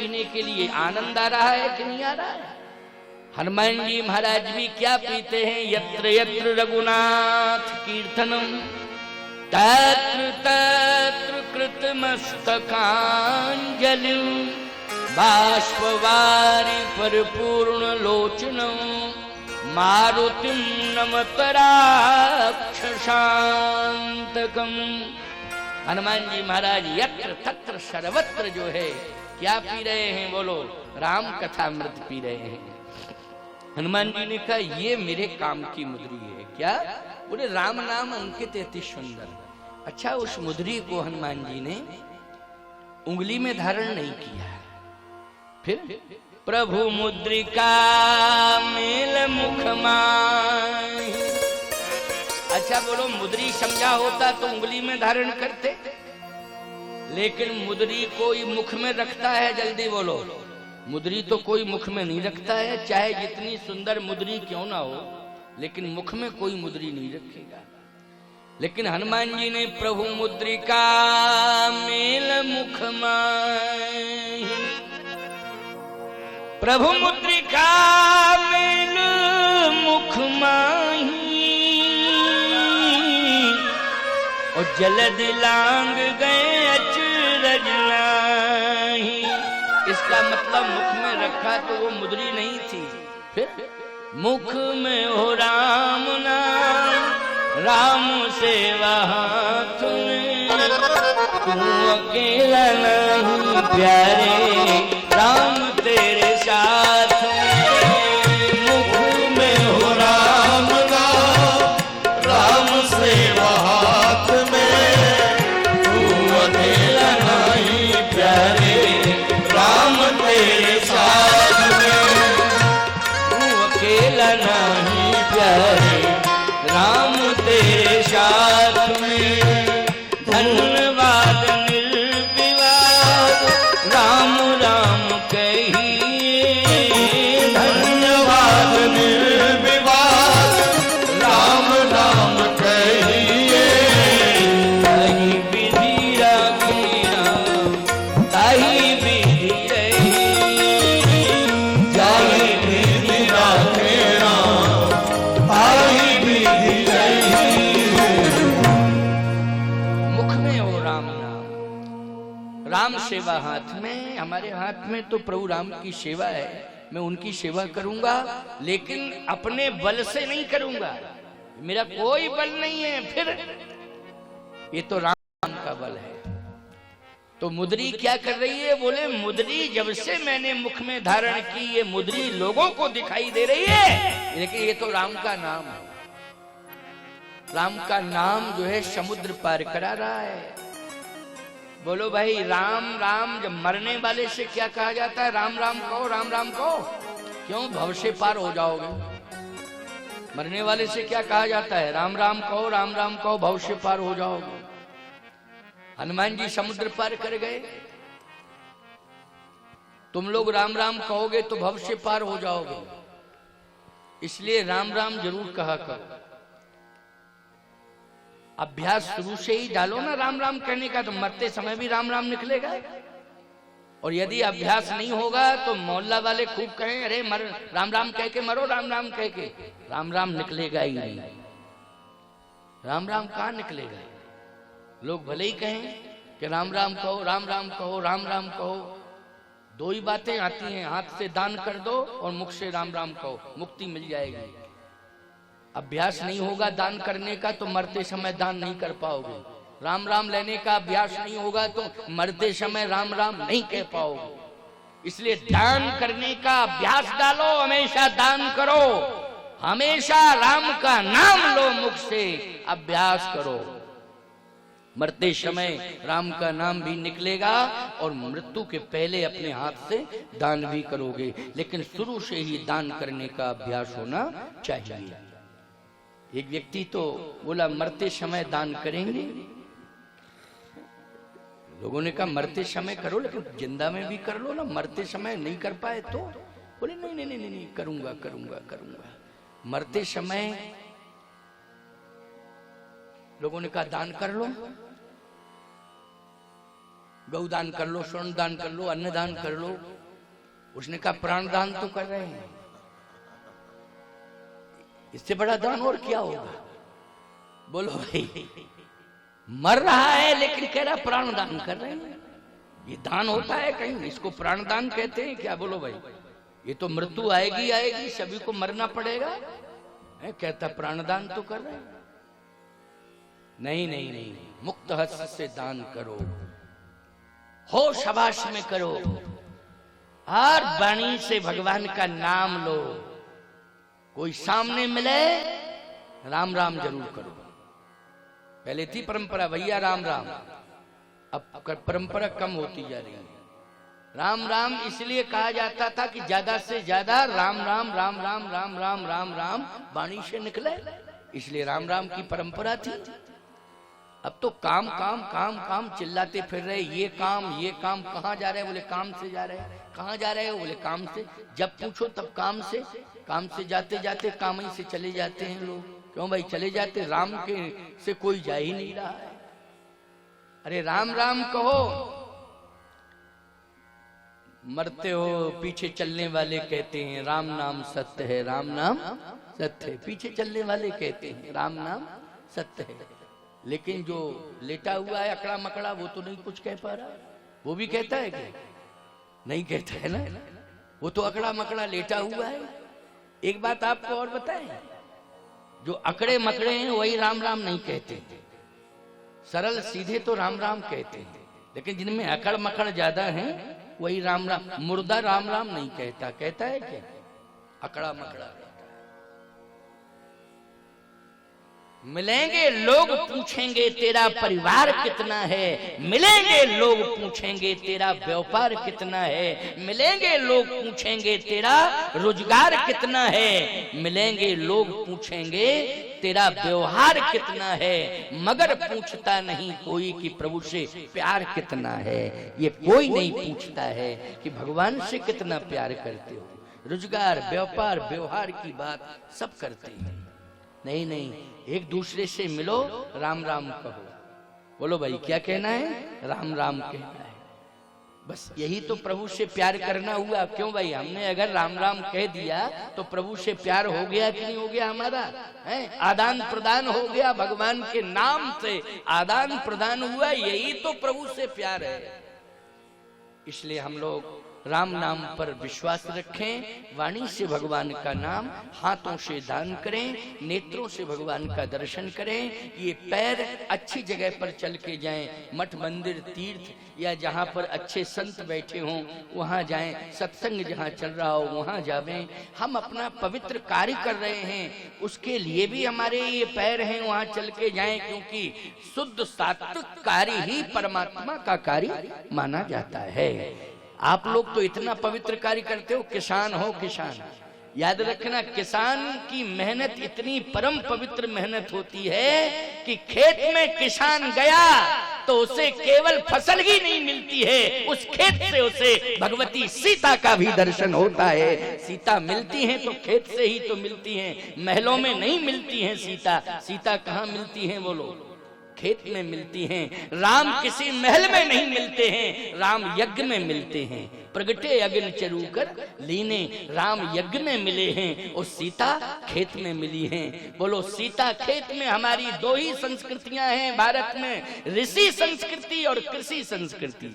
पीने के लिए आनंद आ रहा है कि नहीं आ रहा है? हनुमान जी महाराज भी क्या पीते हैं? यत्र यत्र रघुनाथ कीर्तनम तत्र तत्र कृतमस्तकांजलि बाष्पवारि परिपूर्ण लोचनम मारुतिम नमत राक्षसांतकम। हनुमान जी महाराज यत्र तत्र सर्वत्र जो है क्या पी रहे हैं? बोलो, राम कथामृत पी रहे हैं। हनुमान जी ने कहा ये मेरे काम की मुद्री है। क्या? बोले राम नाम अंकित अति सुंदर। अच्छा, उस मुद्री को हनुमान जी ने उंगली में धारण नहीं किया। फिर प्रभु मुद्रिका मेल मुख माहि। अच्छा बोलो, मुद्री समझा होता तो उंगली में धारण करते, लेकिन मुद्री कोई मुख में रखता है? जल्दी बोलो, मुद्री तो कोई मुख में नहीं रखता है, चाहे जितनी सुंदर मुद्री क्यों ना हो, लेकिन मुख में कोई मुद्री नहीं रखेगा। लेकिन हनुमान जी ने प्रभु मुद्रिका मेल मुख माहि, प्रभु मुद्रिका मेल मुख माहि और जलद लांग गए अचरज नाहि। इसका मतलब मुख में रखा तो वो मुद्री नहीं थी। फिर मुख में हो राम नाम, राम सेवा हाथ में, तू अकेला नहीं प्यारे, राम तेरे साथ में। मुख में हो राम नाम, राम सेवा हाथ में, तू अकेला नहीं प्यारे, राम तेरे साथ में। तू अकेला नहीं प्यारे, राम तेरे साथ में। धन्यवाद निर्विवाद राम राम कहिए, धन्यवाद निर्विवाद राम राम कहिए। ताहि विधि राखी राम, ताहि विधि रही, जाहि विधि राखे राम, ताहि विधि रही। मुख में हो राम नाम, राम सेवा हाथ में। हमारे हाथ में तो प्रभु राम की सेवा है, मैं उनकी सेवा करूंगा, लेकिन अपने बल से नहीं करूंगा, मेरा कोई बल नहीं है। फिर ये तो राम का बल है। तो मुद्री क्या कर रही है? बोले मुद्री जब से मैंने मुख में धारण की, ये मुद्री लोगों को दिखाई दे रही है, लेकिन ये तो राम का नाम है। राम का नाम जो है समुद्र पार करा रहा है। बोलो भाई, राम राम जब मरने वाले से क्या कहा जाता है? राम राम कहो, राम राम कहो। क्यों? भव से पार हो जाओगे। मरने वाले से क्या कहा जाता है? राम राम कहो, राम राम कहो, भव से पार हो जाओगे। हनुमान जी समुद्र पार कर गए। तुम लोग राम राम कहोगे तो भव से पार हो जाओगे, इसलिए राम राम जरूर कहा करो। अभ्यास शुरू से ही डालो ना राम राम कहने का, तो मरते समय भी राम राम निकलेगा। और यदि अभ्यास नहीं होगा तो मोहल्ला वाले खूब कहें, अरे मर राम राम कह के मरो, राम राम कह के, राम राम निकलेगा ही नहीं। राम राम कहाँ निकलेगा? लोग भले ही कहें कि राम राम कहो, राम राम कहो, राम राम कहो। दो ही बातें आती हैं, हाथ से दान कर दो और मुख से राम राम कहो, मुक्ति मिल जाएगी। अभ्यास नहीं होगा दान करने का तो मरते समय दान नहीं कर पाओगे। राम राम लेने का अभ्यास नहीं होगा तो मरते समय राम राम नहीं कह पाओगे। इसलिए दान करने का अभ्यास डालो, हमेशा दान करो, हमेशा राम का नाम लो, मुख से अभ्यास करो। मरते समय राम का नाम भी निकलेगा और मृत्यु के पहले अपने हाथ से दान भी करोगे। लेकिन शुरू से ही दान करने का अभ्यास होना चाहिए। एक व्यक्ति तो बोला मरते समय दान करेंगे। लोगों ने कहा मरते समय करो, लेकिन जिंदा में भी कर लो ना, मरते समय नहीं कर पाए तो? बोले नहीं नहीं नहीं नहीं, करूंगा करूंगा करूंगा। मरते समय लोगों ने कहा दान कर लो। गौदान कर लो, स्वर्ण दान कर लो, अन्नदान कर लो। उसने कहा प्राण दान तो कर रहे हैं, इससे बड़ा दान और क्या होगा? बोलो भाई, मर रहा है लेकिन कह रहा प्राण दान कर रहे हैं। ये दान होता है कहीं? इसको प्राण दान कहते हैं क्या? बोलो भाई, ये तो मृत्यु आएगी आएगी, सभी को मरना पड़ेगा। कहता प्राण दान तो कर रहे हैं। नहीं नहीं नहीं, मुक्त हस्त से दान करो, हो शाबाश में करो, हर वाणी से भगवान का नाम लो। कोई सामने मिले राम राम जरूर करो। पहले थी परंपरा भैया राम राम, अब परंपरा कम होती जा रही है। राम राम इसलिए कहा जाता था कि ज्यादा से ज्यादा राम राम राम राम राम राम राम राम वाणी से निकले, इसलिए राम राम की परंपरा थी। अब तो काम काम काम काम चिल्लाते फिर रहे, ये काम कहाँ जा रहे हैं? बोले काम से जा रहे हैं। कहाँ जा रहे हो? बोले काम से। जब पूछो तब काम से जाते जाते काम ही से चले जाते हैं लोग। क्यों भाई चले जाते? राम के से कोई जा ही नहीं रहा है। अरे राम राम कहो, मरते हो पीछे चलने वाले कहते हैं राम नाम सत्य है, राम नाम सत्य है। पीछे चलने वाले कहते हैं राम नाम सत्य है, लेकिन जो लेटा हुआ है अकड़ा मकड़ा वो तो नहीं कुछ कह पा रहा। वो भी कहता है कि नहीं कहता है ना, वो तो अकड़ा मकड़ा लेटा हुआ है। एक बात आपको और बताएं, जो अकड़े मकड़े हैं वही राम राम नहीं कहते, सरल सीधे तो राम राम कहते हैं। लेकिन जिनमें अकड़ मकड़ ज्यादा है वही राम राम, मुर्दा राम राम नहीं कहता। कहता है क्या? अकड़ा मकड़ा। मिलेंगे लोग पूछेंगे तेरा परिवार कितना है, मिलेंगे लोग पूछेंगे तेरा व्यापार कितना है, मिलेंगे लोग पूछेंगे तेरा रोजगार कितना है, मिलेंगे लोग पूछेंगे तेरा व्यवहार कितना है, मगर पूछता नहीं कोई कि प्रभु से प्यार कितना है। ये कोई नहीं पूछता है कि भगवान से कितना प्यार करते हो। रोजगार व्यापार व्यवहार की बात सब करते हैं। नहीं नहीं, एक दूसरे से मिलो, राम राम कहो। बोलो भाई क्या कहना है? राम राम कहना है। बस यही तो प्रभु से प्यार करना हुआ। क्यों भाई, हमने अगर राम राम कह दिया तो प्रभु से प्यार हो गया कि नहीं हो गया? हमारा है आदान प्रदान हो गया, भगवान के नाम से आदान प्रदान हुआ। यही तो प्रभु से प्यार है। इसलिए हम लोग राम नाम पर विश्वास रखें, वाणी से भगवान का नाम, हाथों से दान करें, नेत्रों से भगवान का दर्शन करें। ये पैर अच्छी जगह पर चल के जाएं, मठ मंदिर तीर्थ या जहाँ पर अच्छे संत बैठे हों वहाँ जाएं, सत्संग जहाँ चल रहा हो वहाँ जावें। हम अपना पवित्र कार्य कर रहे हैं, उसके लिए भी हमारे ये पैर हैं, वहाँ चल के जाएं, क्योंकि शुद्ध सात्विक कार्य ही परमात्मा का कार्य माना जाता है। आप लोग तो इतना पवित्र कार्य करते हो, किसान हो किसान, याद रखना किसान की मेहनत इतनी परम पवित्र मेहनत होती है कि खेत में किसान गया तो उसे केवल फसल ही नहीं मिलती है, उस खेत से उसे भगवती सीता का भी दर्शन होता है। सीता मिलती हैं तो खेत से ही तो मिलती हैं, महलों में नहीं मिलती हैं सीता। सीता कहाँ मिलती हैं? बोलो, खेत में मिलती हैं। राम किसी महल में नहीं मिलते हैं, राम यज्ञ में मिलते हैं। प्रगटे अग्नि चरू कर लीने, राम यज्ञ में मिले हैं और सीता खेत में मिली हैं। बोलो, सीता खेत में। हमारी दो ही संस्कृतियां हैं भारत में, ऋषि संस्कृति और कृषि संस्कृति।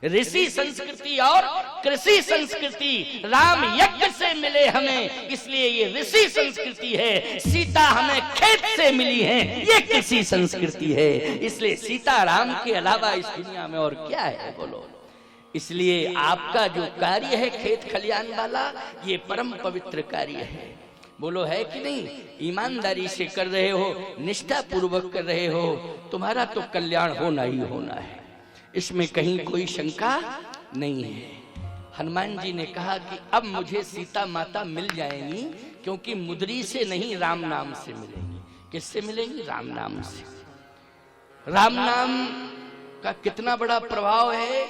ऋषि संस्कृति और कृषि संस्कृति, राम यज्ञ से मिले हमें, इसलिए ये ऋषि संस्कृति है। सीता हमें खेत से मिली है, ये कृषि संस्कृति है। इसलिए सीता राम के अलावा इस दुनिया में और क्या है? बोलो। इसलिए आपका जो कार्य है खेत खलियान वाला, ये परम पवित्र कार्य है। बोलो, है कि नहीं? ईमानदारी से कर रहे हो, निष्ठा पूर्वक कर रहे हो, तुम्हारा तो कल्याण होना ही होना है, इसमें कहीं कोई शंका नहीं है। हनुमान जी ने कहा कि अब मुझे सीता माता मिल जाएंगी, क्योंकि मुद्री से नहीं राम नाम से मिलेंगी। किससे मिलेंगी? राम नाम से। राम नाम का कितना बड़ा प्रभाव है,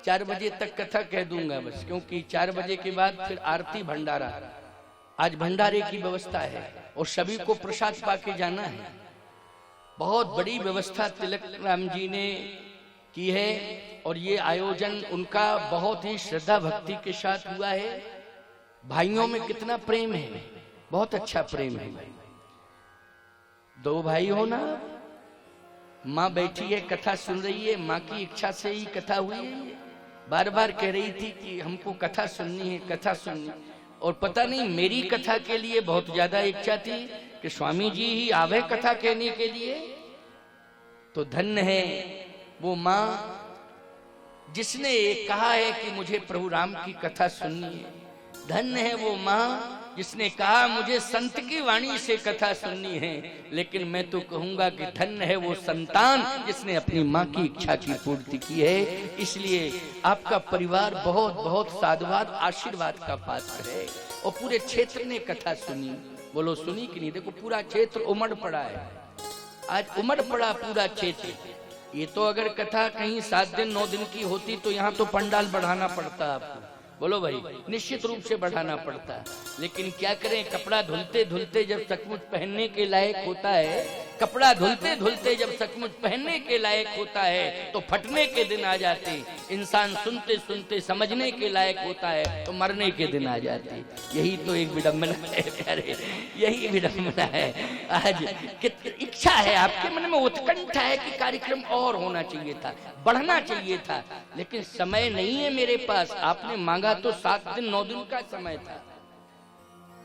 4 बजे तक कथा कह दूंगा बस, क्योंकि 4 बजे के बाद फिर आरती भंडारा। आज भंडारे की व्यवस्था है और सभी को प्रसाद पाके जाना है। बहुत बड़ी व्यवस्था तिलक राम जी ने की है। और ये आयोजन उनका बहुत ही श्रद्धा भक्ति के साथ हुआ है। भाइयों में कितना प्रेम है, बहुत अच्छा प्रेम है। दो भाई हो ना, माँ बैठी है कथा सुन रही है, माँ की इच्छा से ही कथा हुई है। बार बार कह रही थी कि हमको कथा सुननी है, कथा सुननी। और पता नहीं मेरी कथा के लिए बहुत ज्यादा इच्छा थी कि स्वामी जी ही आवे कथा कहने के लिए। तो धन्य है वो माँ जिसने कहा है कि मुझे प्रभु राम की कथा सुननी है। धन्य है वो माँ जिसने कहा मुझे संत की वाणी से कथा सुननी है। लेकिन मैं तो कहूंगा कि धन्य है वो संतान जिसने अपनी माँ की इच्छा की पूर्ति की है। इसलिए आपका परिवार बहुत बहुत साधुवाद आशीर्वाद का पात्र है। और पूरे क्षेत्र ने कथा सुनी, बोलो सुनी कि नहीं? देखो पूरा क्षेत्र उमड़ पड़ा है, आज उमड़ पड़ा पूरा क्षेत्र। ये तो अगर कथा कहीं 7 दिन 9 दिन की होती तो यहाँ तो पंडाल बढ़ाना पड़ता आपको, बोलो भाई, निश्चित रूप से बढ़ाना पड़ता है। लेकिन क्या करें, कपड़ा धुलते धुलते जब सचमुच पहनने के लायक होता है, कपड़ा धुलते धुलते जब सचमुच पहनने के लायक होता है तो फटने के दिन आ जाते। इंसान सुनते सुनते समझने के लायक होता है तो मरने के दिन आ जाते। यही तो एक विडंबना है प्यारे, यही विडंबना है। आज इच्छा है, आपके मन में उत्कंठा है कि कार्यक्रम और होना चाहिए था, बढ़ना चाहिए था, लेकिन समय नहीं है मेरे पास। आपने मांगा तो 7 दिन 9 दिन का समय था।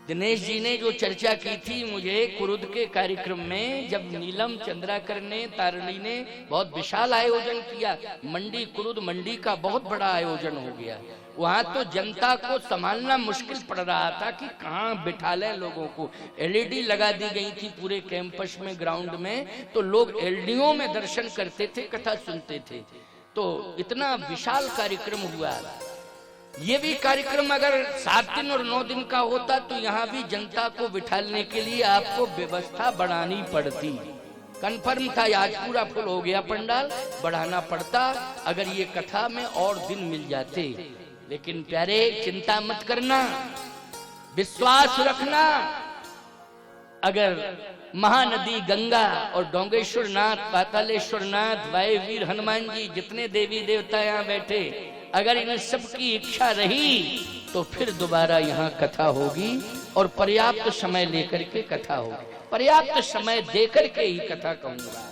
दिनेश जी ने जो चर्चा की थी मुझे कुरुद के कार्यक्रम में, जब नीलम चंद्राकर ने, तारिणी ने बहुत विशाल आयोजन किया, मंडी कुरुद मंडी का बहुत बड़ा आयोजन हो गया। वहां तो जनता को संभालना मुश्किल पड़ रहा था कि कहाँ बिठा लें लोगों को। एलईडी लगा दी गई थी पूरे कैंपस में, ग्राउंड में, तो लोग एलडीओ में दर्शन करते थे, कथा सुनते थे। तो इतना विशाल कार्यक्रम हुआ। ये भी कार्यक्रम अगर 7 दिन और 9 दिन का होता तो यहाँ भी जनता को बिठाने के लिए आपको व्यवस्था बढ़ानी पड़ती। कन्फर्म था, आज पूरा फुल हो गया पंडाल, बढ़ाना पड़ता अगर ये कथा में और दिन मिल जाते। लेकिन प्यारे चिंता मत करना, विश्वास रखना। अगर महानदी गंगा और डोंगेश्वर नाथ, पातालेश्वर नाथ, वायुवीर हनुमान जी, जितने देवी देवता यहाँ बैठे, अगर इन सब की इच्छा रही तो फिर दोबारा यहाँ कथा होगी और पर्याप्त समय लेकर के कथा होगी। पर्याप्त समय देकर के ही कथा कहूंगा।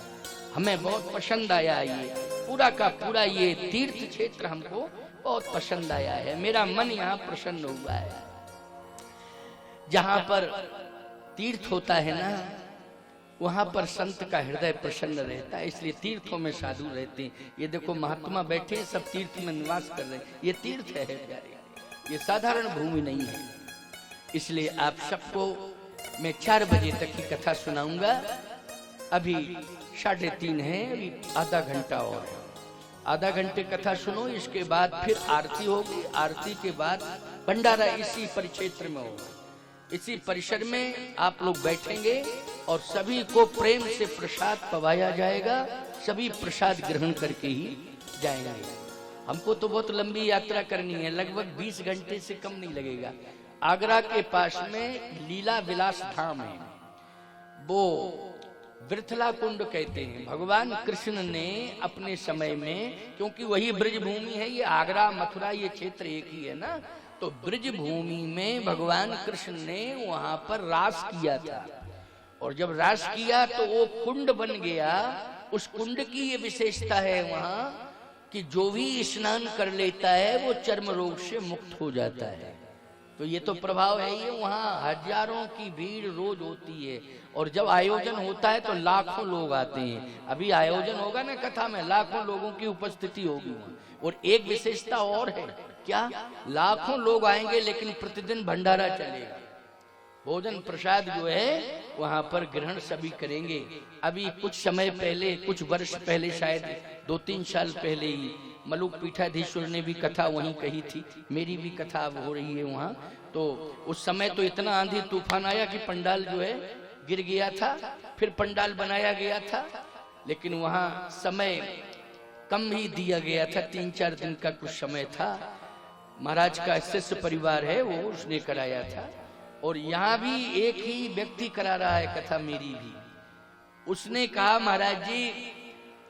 हमें बहुत पसंद आया ये पूरा का पूरा ये तीर्थ क्षेत्र, हमको बहुत पसंद आया है। मेरा मन यहाँ प्रसन्न हुआ है। जहाँ पर तीर्थ होता है ना, वहां पर संत का हृदय प्रसन्न रहता है। इसलिए तीर्थों में साधु रहते हैं। ये देखो महात्मा बैठे सब तीर्थ में निवास कर रहे हैं। ये तीर्थ है प्यारे, ये साधारण भूमि नहीं है। इसलिए आप सबको मैं 4 बजे तक की कथा सुनाऊंगा। अभी 3:30 है, अभी आधा घंटा और है। आधा घंटे कथा सुनो, इसके बाद फिर आरती होगी। आरती के बाद भंडारा इसी परिक्षेत्र में होगा। इसी परिसर में आप लोग बैठेंगे और सभी को प्रेम से प्रसाद पवाया जाएगा। सभी प्रसाद ग्रहण करके ही जाएंगे। हमको तो बहुत लंबी यात्रा करनी है, लगभग 20 घंटे से कम नहीं लगेगा। आगरा के पास में लीला विलास धाम है, वो वृथला कुंड कहते हैं। भगवान कृष्ण ने अपने समय में, क्योंकि वही ब्रज भूमि है, ये आगरा मथुरा ये क्षेत्र एक ही है ना, तो ब्रज भूमि में भगवान कृष्ण ने वहां पर रास किया था। और जब रास किया तो वो कुंड बन गया। उस कुंड की ये विशेषता है वहां कि जो भी स्नान कर लेता है वो चर्म रोग से मुक्त हो जाता है। तो ये तो प्रभाव है। ये वहां हजारों की भीड़ रोज होती है। और जब आयोजन होता है तो लाखों लोग आते हैं। अभी आयोजन होगा ना कथा में, लाखों लोगों की उपस्थिति होगी वहां। और एक विशेषता और है, क्या? लाखों लोग आएंगे लेकिन प्रतिदिन भंडारा चलेगा। भोजन प्रसाद जो है वहां पर ग्रहण सभी करेंगे। अभी कुछ समय पहले, कुछ वर्ष पहले, शायद 2-3 साल पहले ही मलुक पीठाधीश्वर ने भी कथा वहीं कही थी। मेरी भी कथा अब हो रही है वहां। तो उस समय तो इतना आंधी तूफान आया कि पंडाल जो है गिर गया था। फिर पंडाल बनाया गया था, लेकिन वहां समय कम ही दिया गया था, 3-4 दिन का कुछ समय था। महाराज का शिष्य परिवार है वो, उसने कराया था। और यहाँ भी एक ही व्यक्ति करा रहा है कथा, मेरी भी। उसने कहा महाराज जी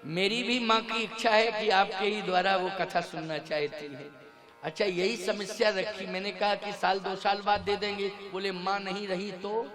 मेरी भी माँ की इच्छा है कि आपके ही द्वारा वो कथा सुनना चाहती है। अच्छा, यही समस्या रखी। मैंने कहा कि साल 2 साल बाद दे देंगे। बोले माँ नहीं रही तो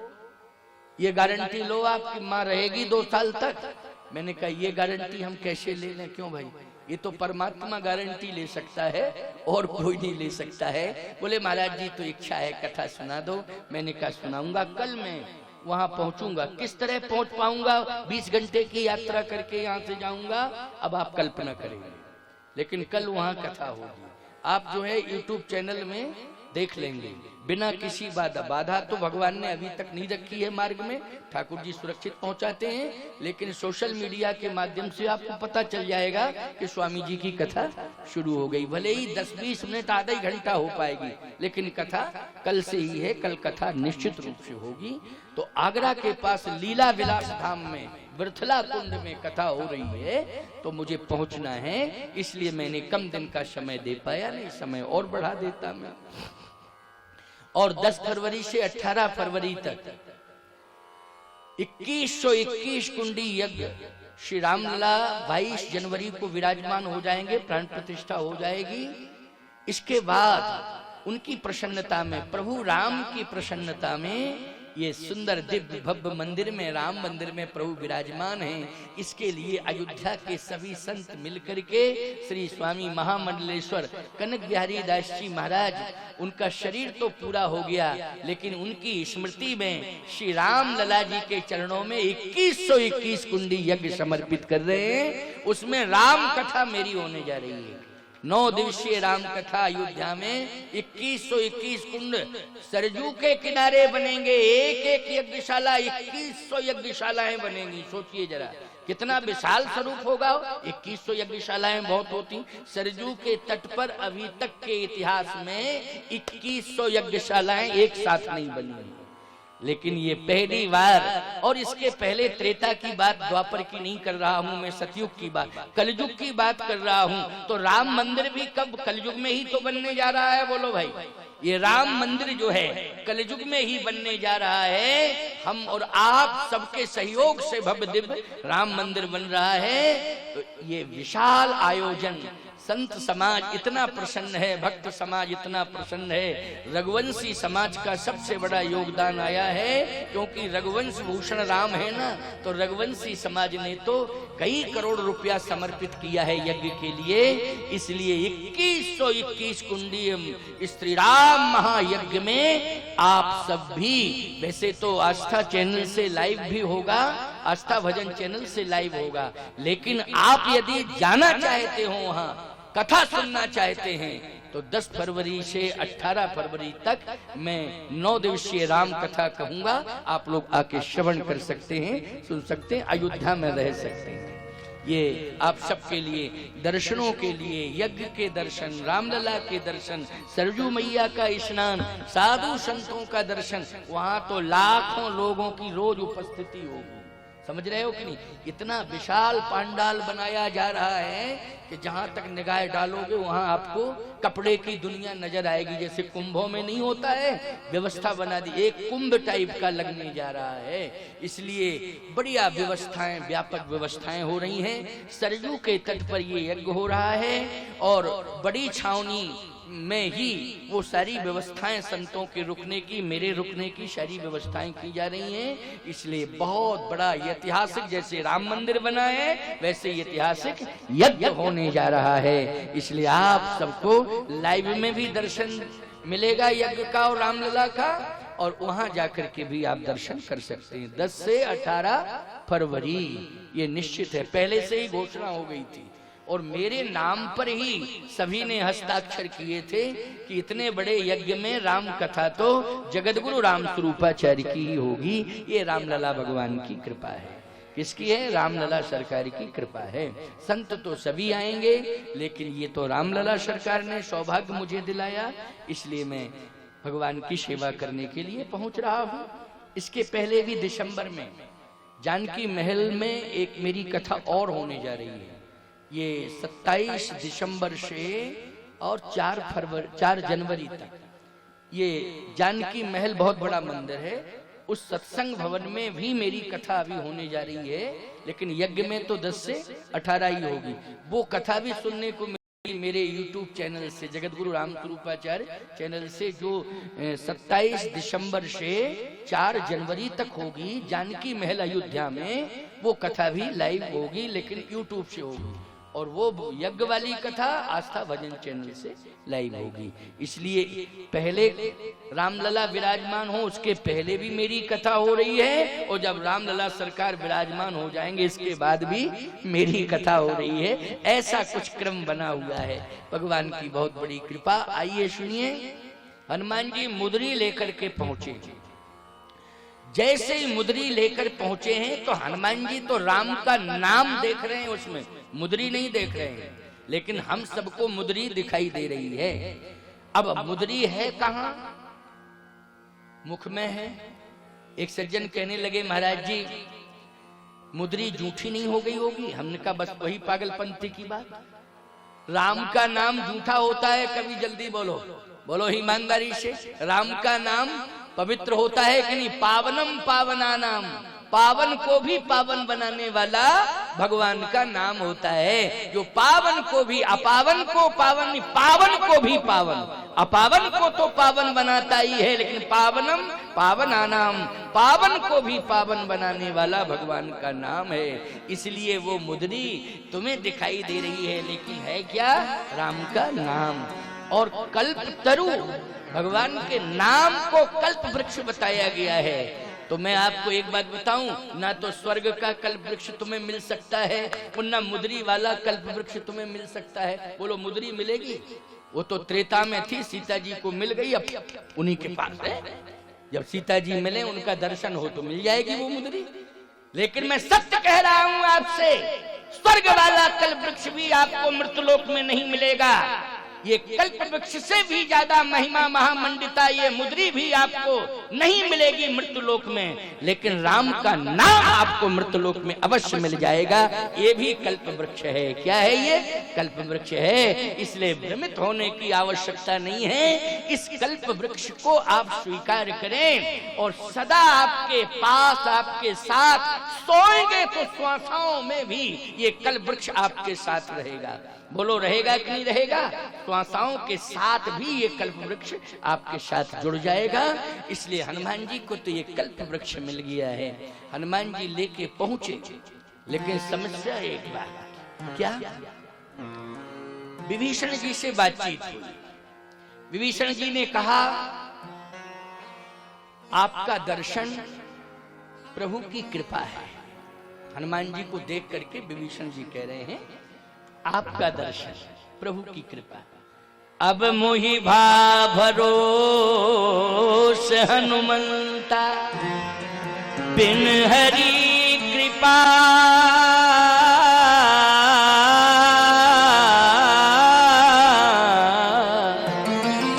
ये गारंटी लो आपकी माँ रहेगी 2 साल तक। मैंने कहा ये गारंटी हम कैसे ले लें? क्यों भाई, ये तो परमात्मा गारंटी ले सकता है और कोई नहीं ले सकता है। बोले महाराज जी तो इच्छा है कथा सुना दो। मैंने कहा सुनाऊंगा, कल मैं वहां पहुंचूंगा। किस तरह पहुंच पाऊंगा? 20 घंटे की यात्रा करके यहाँ से जाऊंगा, अब आप कल्पना करेंगे। लेकिन कल वहां कथा होगी, आप जो है YouTube चैनल में देख लेंगे बिना किसी बाधा तो भगवान ने अभी तक नहीं रखी है मार्ग में। ठाकुर जी सुरक्षित पहुंचाते हैं, लेकिन सोशल मीडिया के माध्यम से आपको पता चल जाएगा कि स्वामी जी की कथा शुरू हो गई। भले ही 10-20 मिनट आधा ही घंटा हो पाएगी, लेकिन कथा कल से ही है। कल कथा निश्चित रूप से होगी। तो आगरा के पास लीला विलास धाम में वृथला कुंड में कथा हो रही है, तो मुझे पहुंचना है, इसलिए मैंने कम दिन का समय दे पाया, नहीं समय और बढ़ा देता मैं। और 10 फरवरी से 18 फरवरी तक 2121 कुंडी यज्ञ श्री रामलला 22 जनवरी को विराजमान हो जाएंगे, प्राण प्रतिष्ठा हो जाएगी। इसके बाद उनकी प्रसन्नता में, प्रभु राम की प्रसन्नता में, ये सुंदर दिव्य भव्य मंदिर में, राम मंदिर में प्रभु विराजमान हैं। इसके लिए अयोध्या के सभी संत मिलकर के श्री स्वामी महामंडलेश्वर कनक बिहारी दास जी महाराज, उनका शरीर तो पूरा हो गया, लेकिन उनकी स्मृति में श्री राम लला जी के चरणों में 2121 कुंडी यज्ञ समर्पित कर रहे हैं। उसमें राम कथा मेरी होने जा रही है। 9 दिवसीय राम कथा अयोध्या में 2121 कुंड सरजू के किनारे बनेंगे। एक यज्ञशाला 2100 यज्ञशालाएं बनेंगी। सोचिए जरा कितना विशाल स्वरूप होगा। 2100 यज्ञशालाएं बहुत होती। सरजू के तट पर अभी तक के इतिहास में 2100 यज्ञशालाएं एक साथ नहीं बनी, लेकिन ये पहली बार। और इसके पहले त्रेता की बात, द्वापर की नहीं कर रहा हूं मैं, सतयुग की बात, कलयुग की बात कर रहा हूं। तो राम मंदिर भी कब? कलयुग में ही तो बनने जा रहा है। बोलो भाई, ये राम मंदिर जो है कलयुग में ही बनने जा रहा है। हम और आप सबके सहयोग से भव्य दिव्य राम मंदिर बन रहा है। तो ये विशाल आयोजन, संत समाज इतना प्रसन्न है, भक्त समाज इतना प्रसन्न है, रघुवंशी समाज का सबसे बड़ा योगदान आया है। क्योंकि रघुवंश भूषण राम है ना, तो रघुवंशी समाज ने तो कई करोड़ रुपया समर्पित किया है यज्ञ के लिए। इसलिए 2121 कुंडी श्री राम महायज्ञ में आप सब भी, वैसे तो आस्था चैनल से लाइव भी होगा, आस्था भजन चैनल से लाइव होगा, लेकिन आप यदि जाना चाहते हो, वहां कथा सुनना चाहते हैं, तो 10 फरवरी से 18 फरवरी तक मैं 9 दिवसीय राम कथा कहूंगा। आप लोग आके श्रवण कर सकते हैं, सुन सकते हैं, अयोध्या में रह सकते हैं। ये आप सबके लिए, दर्शनों के लिए, यज्ञ के दर्शन, रामलला के दर्शन, सरजू मैया का स्नान, साधु संतों का दर्शन, वहां तो लाखों लोगों की रोज उपस्थिति होगी। समझ रहे हो कि नहीं? इतना विशाल पंडाल बनाया जा रहा है कि जहां तक निगाह डालोगे वहां आपको कपड़े की दुनिया नजर आएगी। जैसे कुंभों में नहीं होता है, व्यवस्था बना दी, एक कुंभ टाइप का लगने जा रहा है। इसलिए बढ़िया व्यवस्थाएं, व्यापक व्यवस्थाएं हो रही हैं। सरजू के तट पर ये यज्ञ हो रहा है और बड़ी छावनी में ही वो सारी व्यवस्थाएं, संतों के रुकने की, मेरे रुकने की सारी व्यवस्थाएं की जा रही हैं। इसलिए बहुत बड़ा ऐतिहासिक, जैसे राम मंदिर बना है वैसे ऐतिहासिक यज्ञ होने जा रहा है। इसलिए आप सबको लाइव में भी दर्शन मिलेगा यज्ञ का और रामलला का, और वहां जाकर के भी आप दर्शन कर सकते हैं। 10 से 18 फरवरी ये निश्चित है, पहले से ही घोषणा हो गई थी और मेरे नाम पर ही सभी ने हस्ताक्षर किए थे कि इतने बड़े यज्ञ में राम कथा तो जगतगुरु राम स्वरूपाचार्य की ही होगी। ये रामलला भगवान की कृपा है। किसकी है? रामलला सरकार की कृपा है। संत तो सभी आएंगे, लेकिन ये तो रामलला सरकार ने सौभाग्य मुझे दिलाया, इसलिए मैं भगवान की सेवा करने के लिए पहुंच रहा हूं। इसके पहले भी दिसंबर में जानकी महल में एक मेरी कथा और होने जा रही है। ये 27 दिसंबर से और 4 जनवरी तक। ये जानकी महल बहुत बड़ा मंदिर है, उस सत्संग भवन में भी मेरी कथा अभी होने जा रही है, लेकिन यज्ञ में तो 10 से 18 ही होगी। वो कथा भी सुनने को मेरे YouTube चैनल से, जगत गुरु राम स्वरूपाचार्य चैनल से, जो 27 दिसंबर से 4 जनवरी तक होगी जानकी महल अयोध्या में, वो कथा भी लाइव होगी, लेकिन YouTube से होगी। और वो यज्ञ वाली कथा आस्था भजन चैनल से लाइव होगी। इसलिए पहले रामलला विराजमान हो, उसके पहले भी मेरी कथा हो रही है, और जब रामलला सरकार विराजमान हो जाएंगे इसके बाद भी मेरी कथा हो रही है। ऐसा कुछ क्रम बना हुआ है, भगवान की बहुत बड़ी कृपा। आइए सुनिए। हनुमान जी मुद्री लेकर के पहुंचे। जैसे ही मुद्री लेकर पहुंचे हैं तो हनुमान जी तो राम का नाम देख रहे हैं, उसमें मुद्री नहीं देख रहे हैं, लेकिन हम सबको मुद्री दिखाई दे रही है। अब मुद्री है कहां? मुख में है। एक सज्जन कहने लगे, महाराज जी मुद्री झूठी नहीं हो गई होगी? हमने कहा बस वही पागलपंथी की बात। राम का नाम झूठा होता है कभी? जल्दी बोलो, बोलो ईमानदारी से। राम का नाम पवित्र होता है कि नहीं? पावनम पावना नाम, पावन को भी पावन बनाने वाला भगवान का नाम होता है, जो पावन को भी, अपावन को पावन, पावन को भी पावन, अपावन को तो पावन बनाता ही है, लेकिन पावनम पावना नाम, पावन को भी पावन बनाने वाला भगवान का नाम है। इसलिए वो मुद्री तुम्हें दिखाई दे रही है, लेकिन है क्या? राम का नाम। और कल्प तरु, भगवान के नाम को कल्प वृक्ष बताया गया है। तो मैं आपको एक बात बताऊं, ना तो स्वर्ग का कल्प वृक्ष तुम्हें मिल सकता है, और ना मुद्री वाला कल्प वृक्ष तुम्हें मिल सकता है। बोलो मुद्री मिलेगी? वो तो त्रेता में थी, सीता जी को मिल गई, अब उन्हीं के पास है। जब सीता जी मिले, उनका दर्शन हो तो मिल जाएगी वो मुद्री। लेकिन मैं सत्य कह रहा हूं आपसे, स्वर्ग वाला कल्प वृक्ष भी आपको मृतलोक में नहीं मिलेगा। ये कल्प वृक्ष से भी ज्यादा महिमा महामंडिता ये मुद्री भी आपको नहीं मिलेगी मृतलोक में, लेकिन राम का नाम आपको मृतलोक में अवश्य मिल जाएगा। ये भी कल्प वृक्ष है। क्या है ये? कल्प वृक्ष है। इसलिए भ्रमित होने की आवश्यकता नहीं है। इस कल्प वृक्ष को आप स्वीकार करें और सदा आपके पास, आपके साथ सोएंगे तो श्वासों में भी ये कल्प वृक्ष आपके साथ रहेगा। बोलो रहेगा कि नहीं रहेगा? श्वासों के साथ भी ये कल्प वृक्ष आपके साथ जुड़ जाएगा। इसलिए हनुमान जी को तो ये कल्प वृक्ष मिल गया है। हनुमान जी लेके पहुंचे, लेकिन समस्या एक बात, क्या? विभीषण जी से बातचीत हुई। विभीषण जी ने कहा, आपका दर्शन प्रभु की कृपा है। हनुमान जी को देख करके विभीषण जी कह रहे हैं, आपका दर्शन प्रभु की कृपा। अब मोहि भा भरोस हनुमंता, बिन हरि कृपा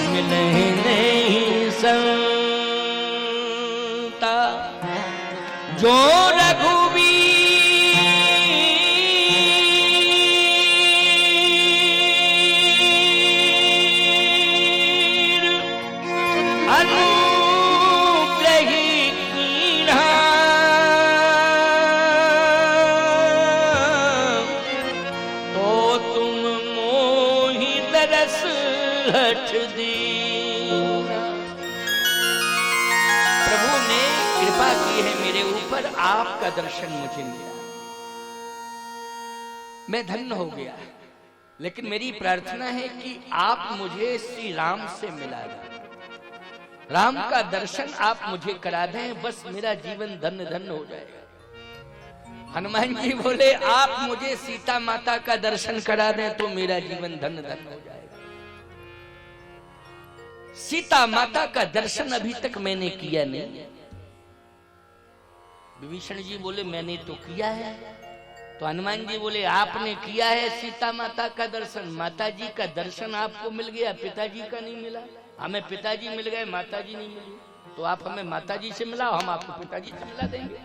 मिलहि नहीं संता। जो आपका दर्शन मुझे मिला, मैं धन्य हो गया। लेकिन मेरी प्रार्थना है कि आप मुझे श्री राम से मिला दें, राम का दर्शन आप मुझे करा दें, बस मेरा जीवन धन्य धन्य हो जाएगा। हनुमान जी बोले, आप मुझे सीता माता का दर्शन करा दें तो मेरा जीवन धन्य धन्य हो जाएगा। सीता माता का दर्शन अभी तक मैंने किया नहीं। विभीषण जी बोले, मैंने तो किया है। तो हनुमान जी बोले, आपने किया है सीता माता का दर्शन, माता जी का दर्शन आपको मिल गया, पिताजी का नहीं मिला। हमें पिताजी मिल गए, माता जी नहीं मिली, तो आप हमें माता जी से मिलाओ, हम आपको पिताजी से मिला देंगे।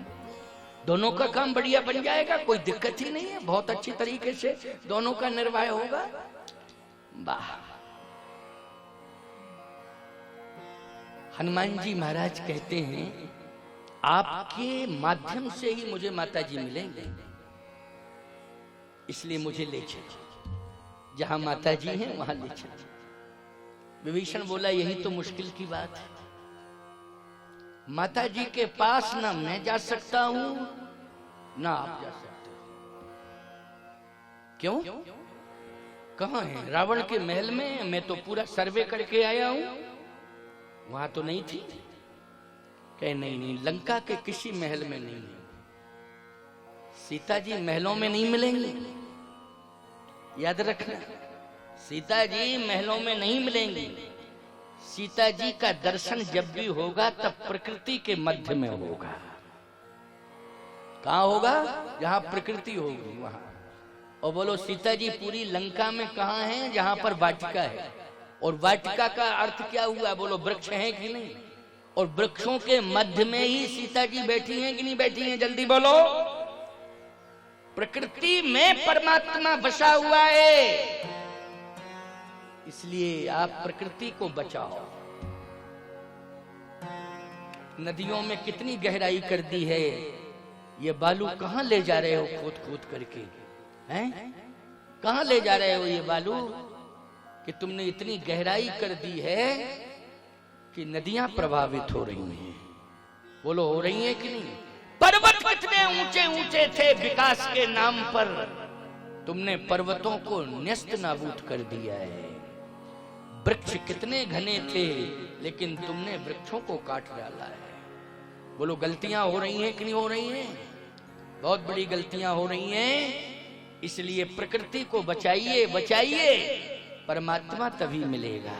दोनों का काम बढ़िया बन जाएगा, कोई दिक्कत ही नहीं है, बहुत अच्छी तरीके से दोनों का निर्वाह होगा। वाह! हनुमान जी महाराज कहते हैं, आपके माध्यम से ही मुझे माता जी मिलेंगे, इसलिए मुझे ले चलो, जहां माता जी हैं वहां ले चलो। विभीषण बोला यही तो मुश्किल की बात है, माता जी के पास ना मैं जा सकता हूं ना आप जा सकते। क्यों? कहां है? रावण के महल में मैं तो पूरा सर्वे करके आया हूं, वहां तो नहीं थी। कहे नहीं, लंका के किसी महल में नहीं है। सीता जी महलों में नहीं मिलेंगी, याद रखना, सीता जी महलों में नहीं मिलेंगी। सीता जी का दर्शन जब भी होगा तब प्रकृति के मध्य में होगा। कहां होगा? जहां प्रकृति होगी वहां। और बोलो सीता जी पूरी लंका में कहां हैं? जहां पर वाटिका है। और वाटिका का अर्थ क्या हुआ? बोलो वृक्ष हैं कि नहीं? और वृक्षों के मध्य में ही सीता जी बैठी हैं कि नहीं बैठी हैं? जल्दी बोलो। प्रकृति में परमात्मा बसा हुआ है, इसलिए आप प्रकृति को बचाओ। नदियों में कितनी गहराई कर दी है, ये बालू कहां ले जा रहे हो खोद खोद करके? हैं? कहां ले जा रहे हो ये बालू कि तुमने इतनी गहराई कर दी है कि नदियां प्रभावित हो रही हैं। बोलो हो रही हैं कि नहीं? पर्वत कितने ऊंचे ऊंचे थे विकास के नाम पर, तुमने पर्वतों को न्यस्त नाबूद कर दिया है। वृक्ष कितने घने थे लेकिन तुमने वृक्षों को काट डाला है। बोलो गलतियां हो रही हैं कि नहीं हो रही हैं? बहुत बड़ी गलतियां हो रही हैं। इसलिए प्रकृति को बचाइए, बचाइए, परमात्मा तभी मिलेगा।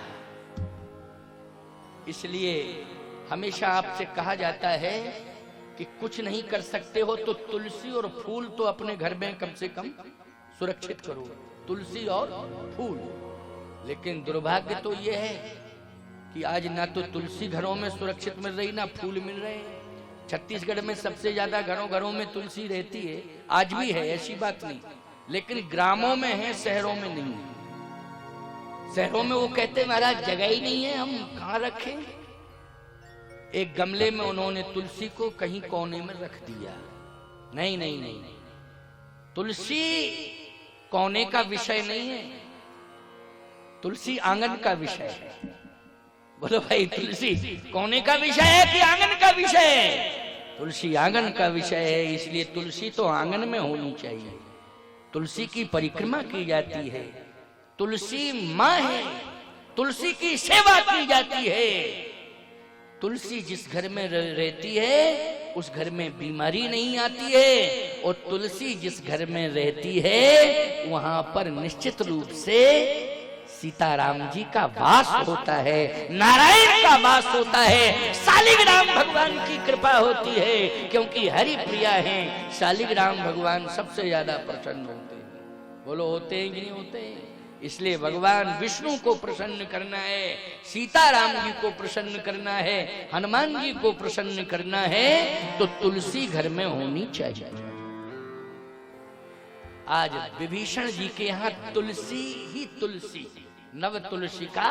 इसलिए हमेशा आपसे कहा जाता है कि कुछ नहीं कर सकते हो तो तुलसी और फूल तो अपने घर में कम से कम सुरक्षित करो, तुलसी और फूल। लेकिन दुर्भाग्य तो यह है कि आज ना तो तुलसी घरों में सुरक्षित मिल रही, ना फूल मिल रहे। छत्तीसगढ़ में सबसे ज्यादा घरों घरों में तुलसी रहती है, आज भी है, ऐसी बात नहीं, लेकिन ग्रामों में है, शहरों में नहीं है। शहरों में वो कहते महाराज जगह ही नहीं है, हम कहां रखें। एक गमले में उन्होंने तुलसी को कहीं कोने में रख दिया। नहीं नहीं नहीं, तुलसी कोने का विषय नहीं है, तुलसी आंगन का विषय है। बोलो भाई तुलसी कोने का विषय है कि आंगन का विषय है? तुलसी आंगन का विषय है, इसलिए तुलसी तो आंगन में होनी चाहिए। तुलसी की परिक्रमा की जाती है, तुलसी माँ है, तुलसी की सेवा की जाती है। तुलसी जिस घर में रहती है उस घर में बीमारी नहीं आती है, और तुलसी जिस घर में रहती है वहां पर निश्चित रूप से सीताराम जी का वास होता है, नारायण का वास होता है, शालिग्राम भगवान की कृपा होती है। क्योंकि हरि प्रिया हैं, शालिग्राम भगवान सबसे ज्यादा प्रसन्न होते हैं। बोलो होते हैं कि नहीं होते हैं? इसलिए भगवान विष्णु को प्रसन्न करना है, सीताराम जी को प्रसन्न करना है, हनुमान जी को प्रसन्न करना है, तो तुलसी घर में होनी चाहिए। आज विभीषण जी के यहाँ तुलसी ही तुलसी, नव तुलसी का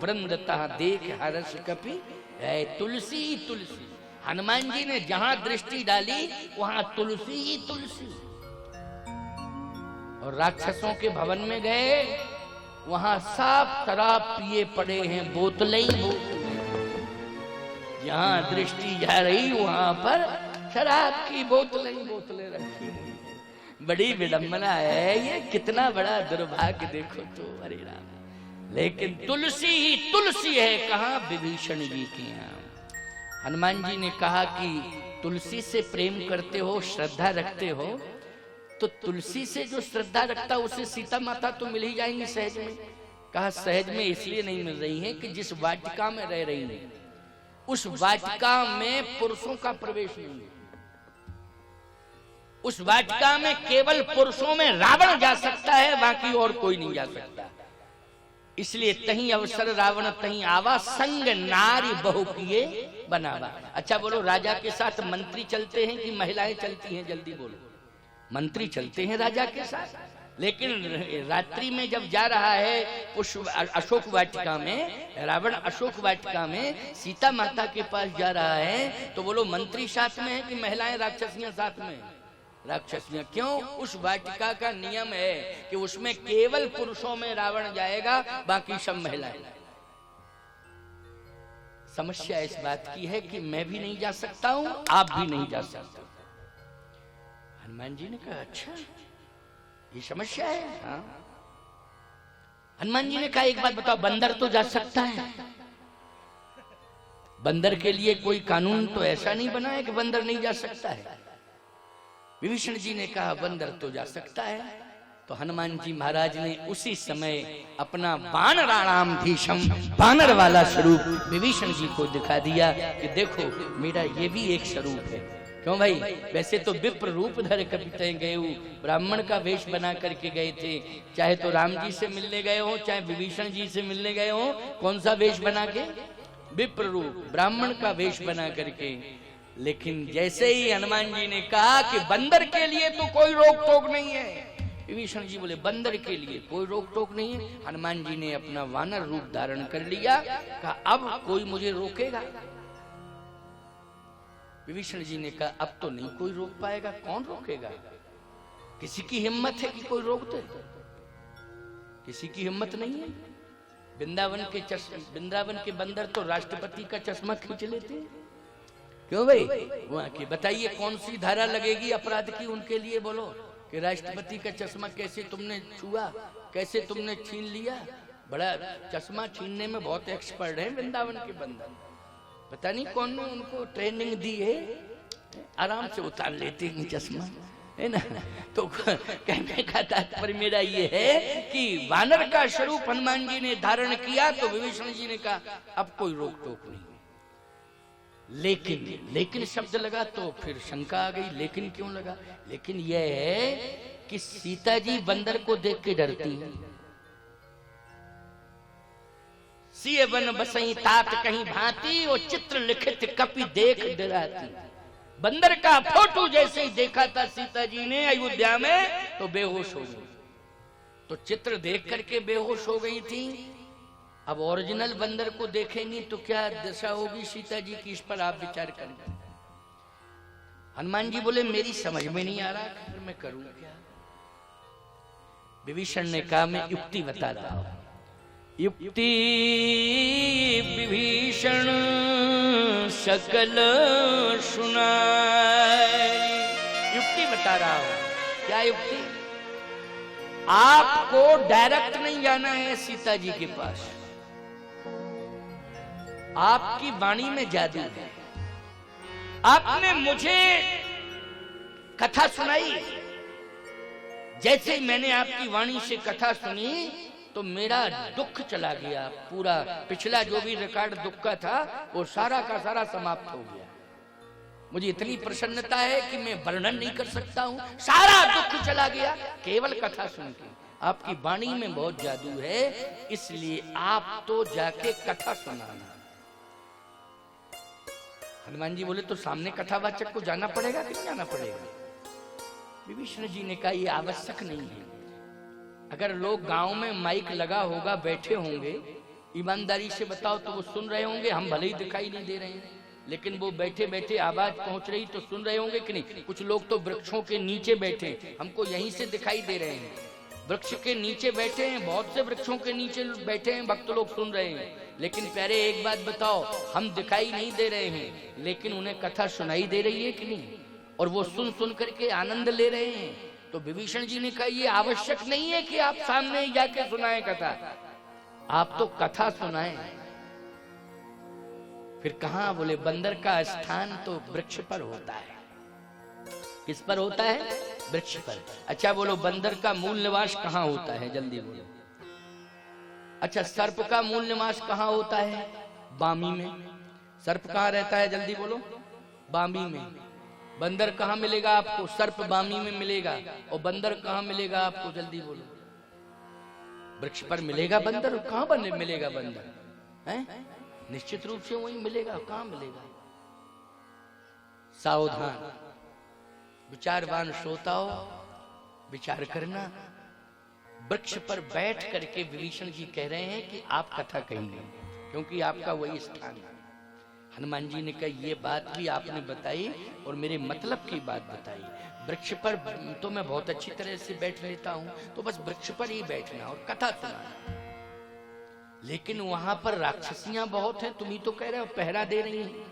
वृंदता देख हर्ष कपि है, तुलसी ही तुलसी। हनुमान जी ने जहां दृष्टि डाली वहां तुलसी ही तुलसी। और राक्षसों के भवन में गए, वहां साफ शराब पिए पड़े हैं, बोतलें ही बोतलें। जहां दृष्टि जा रही वहां पर शराब की बोतलें ही बोतलें रखी हुई। बड़ी विडंबना है, ये कितना बड़ा दुर्भाग्य देखो तो। अरे राम, लेकिन तुलसी ही तुलसी है। कहां? विभीषण जी के यहाँ। हनुमान जी ने कहा कि तुलसी से प्रेम करते हो, श्रद्धा रखते हो, तो तुलसी से जो श्रद्धा रखता उसे सीता माता तो मिल ही जाएंगी सहज में। कहा सहज में इसलिए नहीं मिल रही है कि जिस वाटिका में रह रही है उस वाटिका में पुरुषों का प्रवेश नहीं है। उस वाटिका में केवल पुरुषों में रावण जा सकता है, बाकी और कोई नहीं जा सकता। इसलिए तहीं अवसर रावण तहीं आवा, संग नारी बहु किए बनावा। अच्छा बोलो, राजा के साथ मंत्री चलते हैं कि महिलाएं चलती हैं? जल्दी बोलो। मंत्री चलते हैं राजा के साथ, लेकिन रात्रि में जब जा रहा है पुष्प अशोक वाटिका में, रावण अशोक वाटिका में सीता माता के पास जा रहा है, तो बोलो मंत्री साथ में है कि महिलाएं राक्षसियां साथ में? राक्षसियां। क्यों? उस वाटिका का नियम है कि उसमें केवल पुरुषों में रावण जाएगा, बाकी सब महिलाएं। समस्या इस बात की है कि मैं भी नहीं जा सकता हूं, आप भी नहीं जा सकते। हनुमान जी ने कहा अच्छा ये समस्या है। हाँ। हनुमान जी ने कहा एक बात बताओ, बंदर तो जा सकता है, बंदर के लिए कोई कानून तो ऐसा नहीं बना है कि बंदर नहीं जा सकता है। विभीषण जी ने कहा बंदर तो जा सकता है। तो हनुमान जी महाराज ने उसी समय अपना वानराणाम भीषम, वानर वाला स्वरूप विभीषण जी को दिखा दिया कि देखो मेरा ये भी एक स्वरूप है। क्यों भाई? वैसे तो विप्र रूप धर कपिते गए, ब्राह्मण का वेश बना करके गए थे, चाहे तो राम जी से मिलने गए हो, चाहे विभीषण जी से मिलने गए हो, कौन सा वेश बना के? विप्र रूप, ब्राह्मण का वेश बना करके। लेकिन जैसे ही हनुमान जी ने कहा कि बंदर के लिए तो कोई रोक टोक नहीं है, विभीषण जी बोले बंदर के लिए कोई रोक टोक नहीं है। हनुमान जी ने अपना वानर रूप धारण कर लिया, कहा अब कोई मुझे रोकेगा? विभीषण जी ने कहा अब तो नहीं कोई रोक पाएगा। कौन रोकेगा? किसी की हिम्मत है कि कोई रोक दे? किसी की हिम्मत नहीं है। वृंदावन के बंदर तो राष्ट्रपति का चश्मा खींच लेते हैं। क्यों भाई? वहां की बताइए कौन सी धारा लगेगी अपराध की उनके लिए? बोलो कि राष्ट्रपति का चश्मा कैसे तुमने छुआ, कैसे तुमने छीन लिया? बड़ा चश्मा छीनने में बहुत एक्सपर्ट है वृंदावन के बंदर। पता नहीं कौन ने उनको ट्रेनिंग दी है, आराम से उतार लेते हैं चश्मा, है ना। तो कहने का तात्पर्य मेरा ये है कि वानर का स्वरूप हनुमान जी ने धारण किया, तो विभीषण जी ने कहा अब कोई रोक टोक नहीं। लेकिन शब्द लगा तो फिर शंका आ गई। लेकिन क्यों लगा? लेकिन यह है कि सीता जी बंदर को देख के डरती हैं। सिय बन बसई तात कहीं भांति, वो चित्र लिखित कपि देख डराती। बंदर का फोटो जैसे ही देखा था सीता जी ने अयोध्या में तो बेहोश हो गई। तो चित्र देख करके बेहोश हो गई थी। अब ओरिजिनल बंदर को देखेंगी तो क्या दशा होगी सीता जी की, इस पर आप विचार करें। हनुमान जी बोले मेरी समझ में नहीं आ रहा, फिर मैं करूं क्या? विभीषण ने कहा मैं युक्ति बताता हूं। युक्ति विभीषण सकल सुनाई। युक्ति बता रहा हूं। क्या युक्ति? आपको डायरेक्ट नहीं जाना है सीता जी के पास। आपकी वाणी में जादू है। आपने मुझे कथा सुनाई, जैसे ही मैंने आपकी वाणी से कथा सुनी तो मेरा दुख चला गया। पूरा पिछला जो भी रिकॉर्ड दुख का था वो सारा का सारा समाप्त हो गया। मुझे इतनी प्रसन्नता है कि मैं वर्णन नहीं कर सकता हूं। सारा दुख चला गया केवल कथा सुन के। आपकी वाणी में बहुत जादू है, इसलिए आप तो जाके कथा सुनाना। हनुमान जी बोले तो सामने कथावाचक को जाना पड़ेगा कि नहीं जाना पड़ेगा? विभीषण जी ने कहा यह आवश्यक नहीं है। अगर लोग गांव में माइक लगा होगा, बैठे होंगे, ईमानदारी से बताओ तो वो सुन रहे होंगे। हम भले ही दिखाई नहीं दे रहे हैं, लेकिन वो बैठे बैठे आवाज पहुंच रही तो सुन रहे होंगे कि नहीं? कुछ लोग तो वृक्षों के नीचे बैठे, हमको यहीं से दिखाई दे रहे हैं। वृक्ष के नीचे बैठे हैं, बहुत से वृक्षों के नीचे बैठे हैं, भक्त लोग सुन रहे हैं। लेकिन प्यारे एक बात बताओ, हम दिखाई नहीं दे रहे हैं, लेकिन उन्हें कथा सुनाई दे रही है कि नहीं? और वो सुन सुन करके आनंद ले रहे हैं। तो विभीषण जी ने कहा ये आवश्यक नहीं है कि आप सामने ही जाके सुनाएं कथा, आप तो कथा सुनाएं। फिर कहां? बोले बंदर का स्थान तो वृक्ष पर होता है। किस पर होता है? वृक्ष पर। अच्छा बोलो बंदर का मूल निवास कहां होता है? जल्दी बोलो। अच्छा सर्प का मूल निवास कहां होता है? बामी में। सर्प कहां रहता है? जल्दी बोलो। बामी में। बंदर कहां मिलेगा आपको? सर्प बामी में मिलेगा। और बंदर कहां मिलेगा आपको? जल्दी बोलो। वृक्ष पर मिलेगा बंदर। कहां मिलेगा बंदर? हैं? निश्चित रूप से वही मिलेगा। कहां मिलेगा? सावधान, विचारवान श्रोताओं, विचार करना। वृक्ष पर बैठ करके विभीषण जी कह रहे हैं कि आप कथा कहेंगे, क्योंकि आपका वही स्थान है। हनुमान जी ने कहा ये बात भी आपने बताई और मेरे मतलब की बात बताई। वृक्ष पर तो मैं बहुत अच्छी तरह से बैठ लेता हूं, तो बस वृक्ष पर ही बैठना और कथा सुनाना, लेकिन वहां पर राक्षसियां बहुत हैं, तुम ही तो कह रहे हो पहरा दे रही हैं।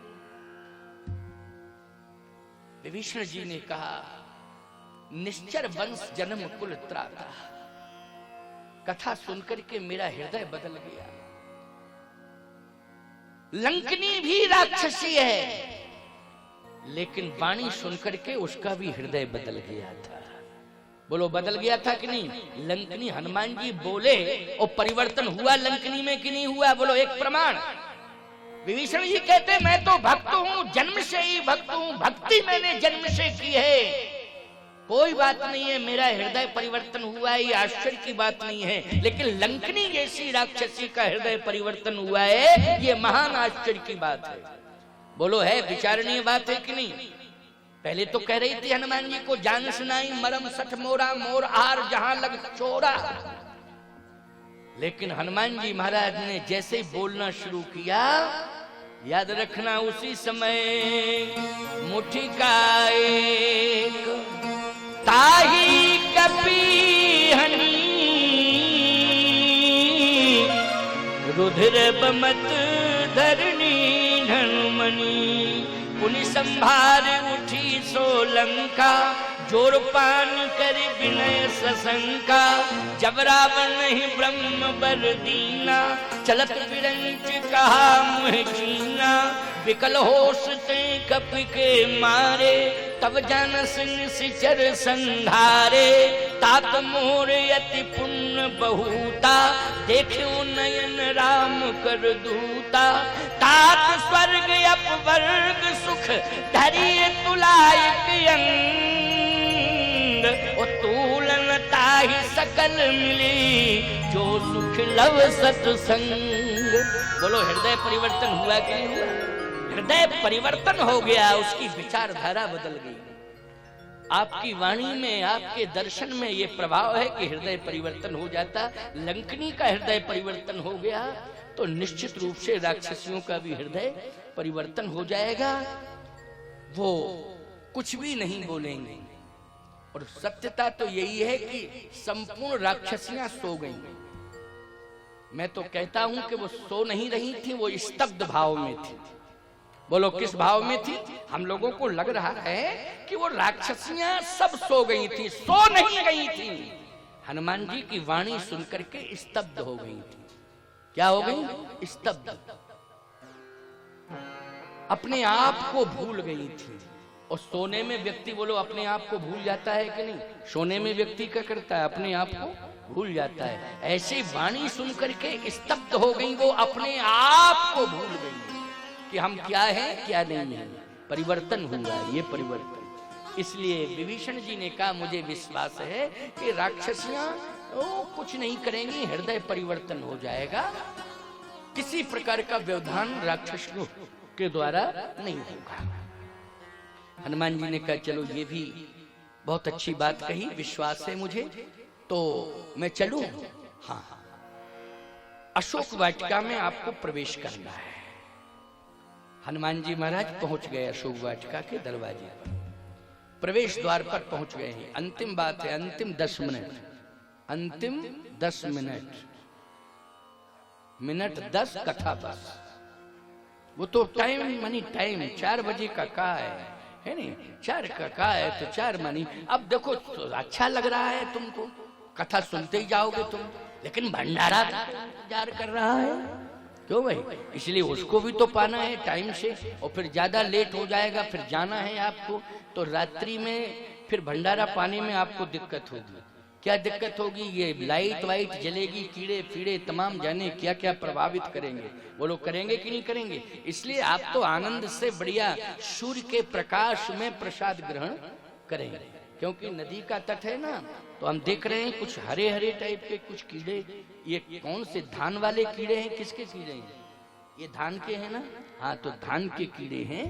विभीषण जी ने कहा निश्चर वंश जन्म कुल त्राता, कथा सुनकर के मेरा हृदय बदल गया। लंकनी भी राक्षसी है, लेकिन वाणी सुनकर के उसका भी हृदय बदल गया था। बोलो बदल गया था कि नहीं? लंकनी हनुमान जी बोले और परिवर्तन हुआ लंकनी में कि नहीं हुआ? बोलो एक प्रमाण। विभीषण जी कहते मैं तो भक्त हूं, जन्म से ही भक्त हूं, भक्ति मैंने जन्म से की है, कोई बात नहीं है, मेरा हृदय परिवर्तन हुआ है, ये आश्चर्य की बात नहीं है। लेकिन लंकनी जैसी राक्षसी का हृदय परिवर्तन हुआ है, ये महान आश्चर्य की बात है। बोलो है विचारणीय बात है कि नहीं? पहले तो कह रही थी हनुमान जी को जान सुनाई मरम सठ मोरा, मोर आर जहां लग चोरा, लेकिन हनुमान जी महाराज ने जैसे ही बोलना शुरू किया, याद रखना उसी समय मुट्ठी का एक ताही कपी हनी रुधिर बमत धरणी हनुमनी, पुनि संभार उठी सोलंका, जोर पान कर विनय सशंका, जब रावण नहीं ब्रह्म बर दीना, चलत विरंच कहा मुह चीना, विकल होश ते कप के मारे, तब जानस निश्चर संधारे, तात मोर यति पुण्य बहुता, देखो नयन राम कर दूता, तात स्वर्ग अपवर्ग सुख, धरिय तुलायक अंग, ओ तूलन ताहि सकल मिली, जो सुख लव सत्संग। बोलो हृदय परिवर्तन हुआ कि नहीं हुआ? हृदय परिवर्तन हो गया, उसकी विचारधारा बदल गई। आपकी वाणी में, आपके दर्शन में ये प्रभाव है कि हृदय परिवर्तन हो जाता। लंकनी का हृदय परिवर्तन हो गया तो निश्चित रूप से राक्षसियों का भी हृदय परिवर्तन हो जाएगा, वो कुछ भी नहीं बोलेंगे। और सत्यता तो यही है कि संपूर्ण राक्षसियां सो गईं। मैं तो कहता हूं कि वो सो नहीं रही थी, वो स्तब्ध भाव में थी। बोलो किस भाव में थी? हम लोगों को लग रहा है कि वो राक्षसियां सब सो गई थी, सो नहीं गई थी। हनुमान जी की वाणी सुनकर के स्तब्ध हो गई थी। क्या हो गई? स्तब्ध, अपने आप को भूल गई थी। और सोने में व्यक्ति, बोलो अपने आप को भूल जाता है कि नहीं? सोने में व्यक्ति क्या करता है? अपने आप को भूल जाता है। ऐसे वाणी सुनकर के स्तब्ध हो गई, वो अपने आप को भूल गई कि हम क्या हैं क्या नहीं है। परिवर्तन हुआ है, ये परिवर्तन। इसलिए विभीषण जी ने कहा मुझे विश्वास है कि राक्षसियां कुछ नहीं करेंगी, हृदय परिवर्तन हो जाएगा, किसी प्रकार का व्यवधान राक्षसों के द्वारा नहीं होगा। हनुमान जी ने कहा चलो ये भी बहुत अच्छी बात कही, विश्वास है मुझे, तो मैं चलूं? हाँ, अशोक वाटिका में आपको प्रवेश करना है। हनुमान जी महाराज पहुंच गए अशोक वाटिका के दरवाजे पर, प्रवेश द्वार पर पहुंच गए हैं। अंतिम बात है, अंतिम 10 मिनट, अंतिम 10 मिनट 10 कथा बस। वो तो टाइम मानी टाइम 4 बजे का है नहीं, 4 का है तो 4 मानी। अब देखो तो अच्छा लग रहा है तुमको, कथा सुनते ही जाओगे तुम, लेकिन भंडारा इंतजार कर रहा है, क्यों भाई? इसलिए उसको भी तो पाना है टाइम से, और फिर ज्यादा लेट हो जाएगा, फिर जाना है आपको, तो रात्रि में फिर भंडारा पाने में आपको दिक्कत होगी। क्या दिक्कत होगी? ये लाइट वाइट जलेगी, कीड़े फीड़े तमाम जाने क्या क्या प्रभावित करेंगे। वो लोग करेंगे कि नहीं करेंगे? इसलिए आप तो आनंद से बढ़िया सूर्य के प्रकाश में प्रसाद ग्रहण करेंगे, क्योंकि नदी का तट है ना। तो हम देख रहे हैं कुछ हरे हरे टाइप के कुछ कीड़े, ये कौन से धान वाले कीड़े हैं? किसके कीड़े हैं? ये धान के हैं ना? हाँ, तो धान के कीड़े हैं,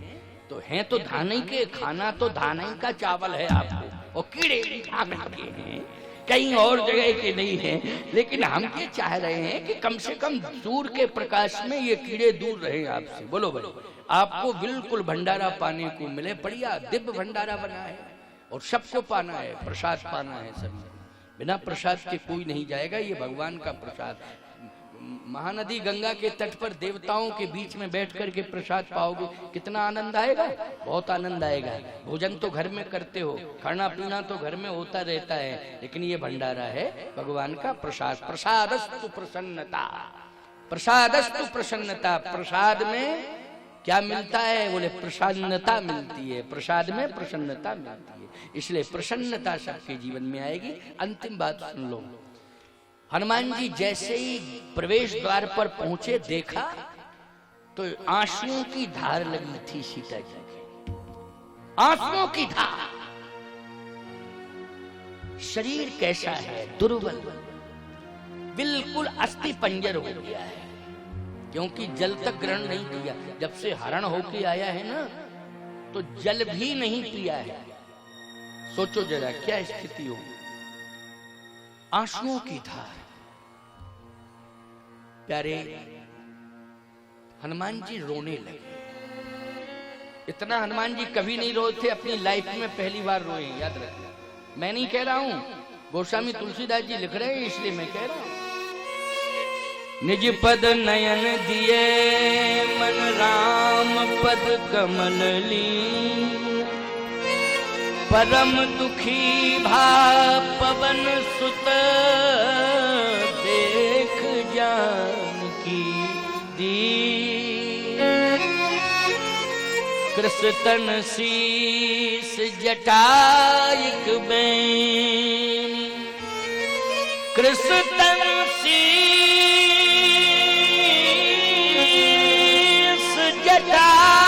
तो हैं तो धान ही के, खाना तो धान ही का चावल है आपको, और कीड़े भी धान के हैं। कहीं और जगह के नहीं है। लेकिन हम ये चाह रहे हैं कि कम से कम सूर्य के प्रकाश में ये कीड़े दूर रहे आपसे। बोलो बोलो, आपको बिल्कुल भंडारा पाने को मिले, बढ़िया दिव्य भंडारा बना है और सबको पाना है, प्रसाद पाना है सब। बिना प्रसाद के कोई नहीं जाएगा, ये भगवान का प्रसाद। महानदी गंगा के तट पर देवताओं के बीच में बैठ करके प्रसाद पाओगे, कितना आनंद आएगा, बहुत आनंद आएगा। भोजन तो घर में करते हो, खाना पीना तो घर में होता रहता है, लेकिन ये भंडारा है भगवान का प्रसाद। प्रसादस्तु प्रसन्नता, प्रसादस्तु प्रसन्नता। प्रसाद में क्या मिलता है? बोले प्रसन्नता मिलती है, प्रसाद में प्रसन्नता मिलती है। इसलिए प्रसन्नता सबके जीवन में आएगी। अंतिम बात सुन लो, हनुमान जी जैसे ही प्रवेश द्वार पर पहुंचे, देखा तो आंसुओं की धार लगी थी सीता जी की, आंसुओं की धार। शरीर कैसा है? दुर्बल, बिल्कुल अस्थि पंजर हो गया है, क्योंकि जल तक ग्रहण नहीं किया। जब से हरण होके आया है ना, तो जल भी नहीं पिया है। सोचो जरा क्या स्थिति हो। आंसुओं की धार। प्यारे हनुमान जी रोने लगे। इतना हनुमान जी कभी नहीं रोए थे अपनी लाइफ में, पहली बार रोए, याद रखना। मैं नहीं कह रहा हूं, गोस्वामी तुलसीदास जी लिख रहे हैं, इसलिए मैं कह रहा हूं। निज पद नयन दिए मन राम पद कमल ली, परम दुखी भा पवन सुत देख जानकी दी। कृष्ण शीस जटायक बैन, कृष्ण शीस जटायक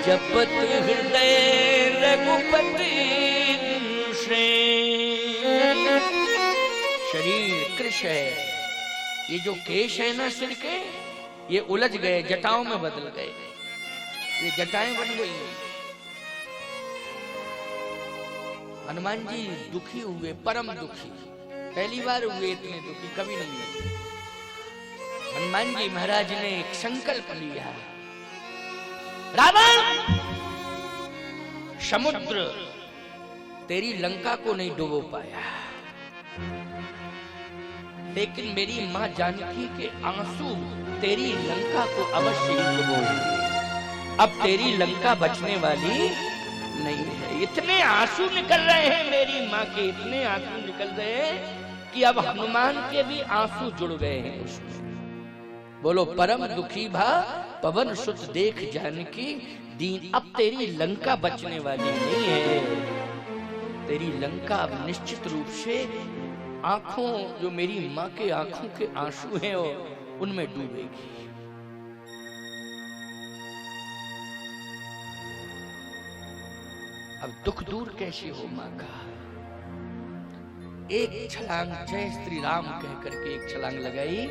जपत हृदय रघुपति से। शरीर कृश है, ये जो केश है ना सिर के, ये उलझ गए, जटाओं में बदल गए, ये जटाएं बन गई। हनुमान जी दुखी हुए, परम दुखी, पहली बार हुए इतने दुखी, कभी नहीं हुए। हनुमान जी महाराज ने एक संकल्प लिया, रावण समुद्र तेरी लंका को नहीं डुबो पाया, लेकिन मेरी मां जानकी के आंसू तेरी लंका को अवश्य डुबोएंगे। अब तेरी लंका बचने वाली नहीं है। इतने आंसू निकल रहे हैं मेरी मां के, इतने आंसू निकल रहे हैं कि अब हनुमान के भी आंसू जुड़ गए हैं उसमें। बोलो परम दुखी भा पवन सुत देख जानकी दीन। अब तेरी लंका बचने वाली नहीं है, तेरी लंका अब निश्चित रूप से आंखों, जो मेरी मां के आंखों के आंसू हैं, उनमें डूबेगी। अब दुख दूर कैसे हो मां का? एक छलांग जय श्री राम कह करके एक छलांग लगाई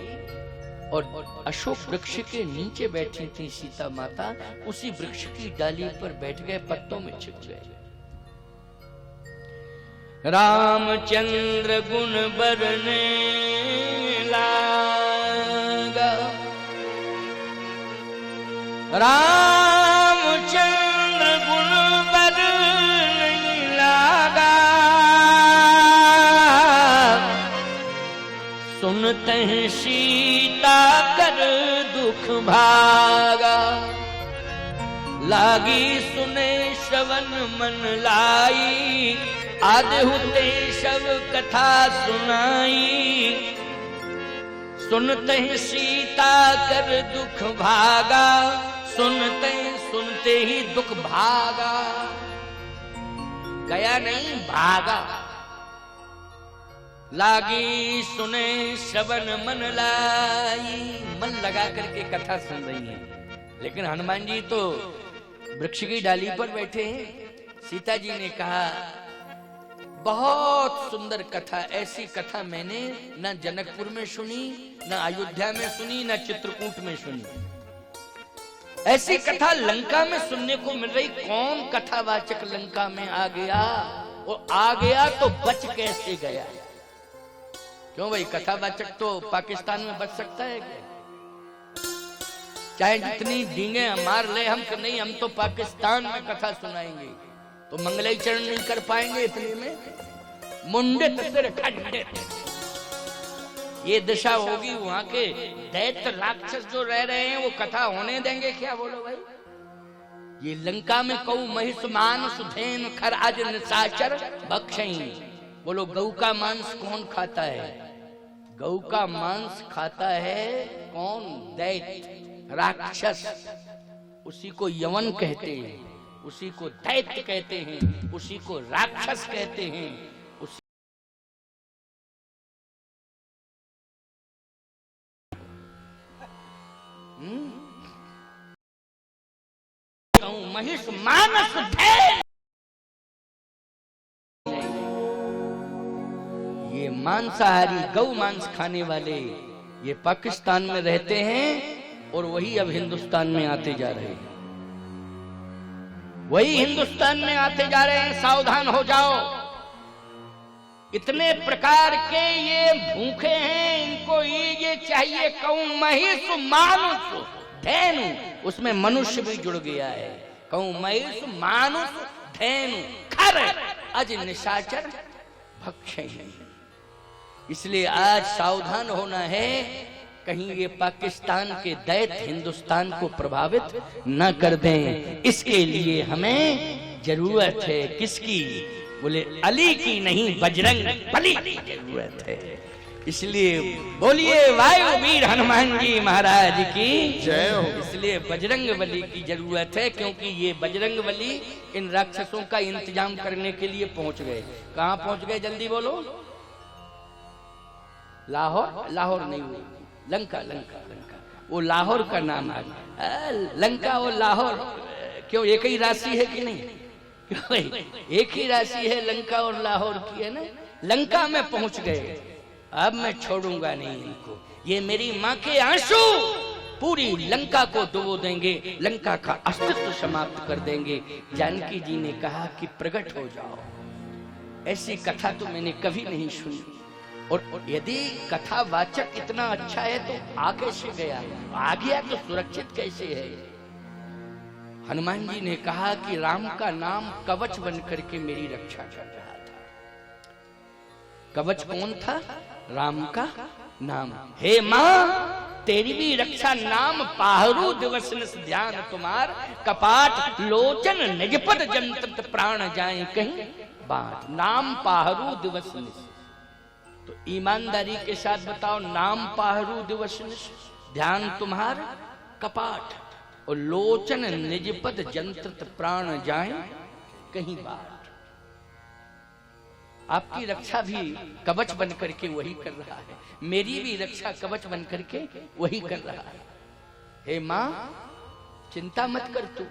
और अशोक वृक्ष के नीचे बैठी थी सीता माता, उसी वृक्ष की डाली पर बैठ गए, पत्तों में छिप गए। रामचंद्र गुण बरने लागा, रामचंद्र गुण बरने लागा, सुनते हैं सीता कर दुख भागा, लागी सुने श्रवण मन लाई, आदेहुते सब कथा सुनाई, सुनते हैं सीता कर दुख भागा, सुनते ही दुख भागा, गया नहीं भागा। लागी सुने श्रवण मन लाई, मन लगा करके कथा सुन रही है, लेकिन हनुमान जी तो वृक्ष की डाली पर बैठे हैं। सीता जी ने कहा बहुत सुंदर कथा, ऐसी कथा मैंने न जनकपुर में सुनी, न अयोध्या में सुनी, न चित्रकूट में सुनी। ऐसी कथा लंका में सुनने को मिल रही। कौन कथावाचक लंका में आ गया, और आ गया तो बच कैसे गया? क्यों भाई, कथावाचक तो पाकिस्तान में बच सकता है क्या? चाहे जितनी डींगे मार ले हम, कि नहीं हम तो पाकिस्तान में कथा सुनाएंगे, तो मंगलाचरण नहीं कर पाएंगे इतने में? मुंडित सिर खंडित ये दशा होगी वहां के दैत्य राक्षस जो रह रहे हैं, वो कथा होने देंगे क्या? बोलो भाई। ये लंका में कौ महिष मानस धेनु खर अज निशाचर भक्षई। बोलो गौ का मांस कौन खाता है? गौ का मांस खाता है कौन? दैत्य राक्षस। उसी को यवन कहते हैं, उसी को दैत्य कहते हैं, उसी को राक्षस कहते हैं। महिष मानस धेनु, ये मांसाहारी गौ मांस खाने वाले ये पाकिस्तान में रहते हैं, और वही अब हिंदुस्तान में आते जा रहे हैं। वही हिंदुस्तान में आते जा रहे हैं। सावधान हो जाओ। इतने प्रकार के ये भूखे हैं, इनको ये चाहिए कौ महिष मानुष धेनु। उसमें मनुष्य भी जुड़ गया है। कौ महिष मानुष धेनु खर अज निशाचर भक्षय। इसलिए आज सावधान होना है, कहीं ये पाकिस्तान के दैत्य हिंदुस्तान को प्रभावित न कर दें। इसके लिए हमें जरूरत है किसकी? बोले अली की नहीं, बजरंग बली की जरूरत है। इसलिए बोलिए वायु वीर हनुमान जी महाराज की जय हो। इसलिए बजरंग बली की जरूरत है, क्योंकि ये बजरंग बली इन राक्षसों का इंतजाम करने के लिए पहुंच गए। कहां पहुंच गए? जल्दी बोलो। लाहौर? लाहौर नहीं, हुई लंका। लंका लंका वो लाहौर का नाम है। लंका और लाहौर क्यों एक ही राशि है कि नहीं? क्यों एक ही राशि है लंका और लाहौर की, है ना? लंका में पहुंच गए। अब मैं छोड़ूंगा नहीं इनको। ये मेरी माँ के आंसू पूरी लंका को डुबो देंगे, लंका का अस्तित्व समाप्त कर देंगे। जानकी जी ने कहा कि प्रकट हो जाओ। ऐसी कथा तो मैंने कभी नहीं सुनी। और यदि कथावाचक इतना अच्छा है तो आ कैसे गया? आ गया तो सुरक्षित कैसे है? हनुमान जी ने कहा कि राम का नाम कवच बन करके मेरी रक्षा कर रहा था। कवच कौन था? राम का नाम। हे मां, तेरी भी रक्षा नाम पाहरू दिवस ध्यान तुम्हार, कपाट लोचन निजपद जंत प्राण जाए कहीं बात। नाम पाहरू दिवस। तो ईमानदारी के साथ बताओ, नाम पाहरू दिवस ध्यान तुम्हार, कपाट और लोचन निजपद जंत प्राण जाए कहीं बात। आपकी रक्षा भी कवच बन करके वही कर रहा है, मेरी भी रक्षा कवच बन करके वही कर रहा है। हे मां, चिंता मत कर तू।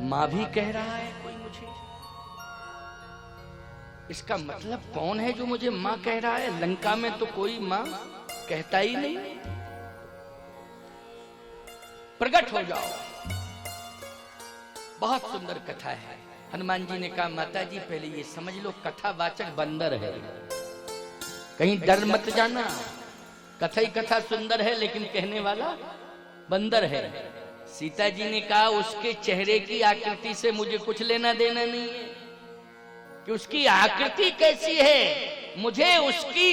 मां भी कह रहा है कोई मुझे। इसका मतलब कौन है जो मुझे मां कह रहा है? लंका में तो कोई मां कहता ही नहीं। प्रकट हो जाओ। बहुत सुंदर कथा है। हनुमान जी ने कहा माता जी पहले ये समझ लो, कथावाचक बंदर है, कहीं डर मत जाना। कथा ही कथा सुंदर है, लेकिन कहने वाला बंदर है। सीता जी ने कहा उसके चेहरे की आकृति से मुझे कुछ लेना देना नहीं है, कि उसकी आकृति कैसी है, मुझे उसकी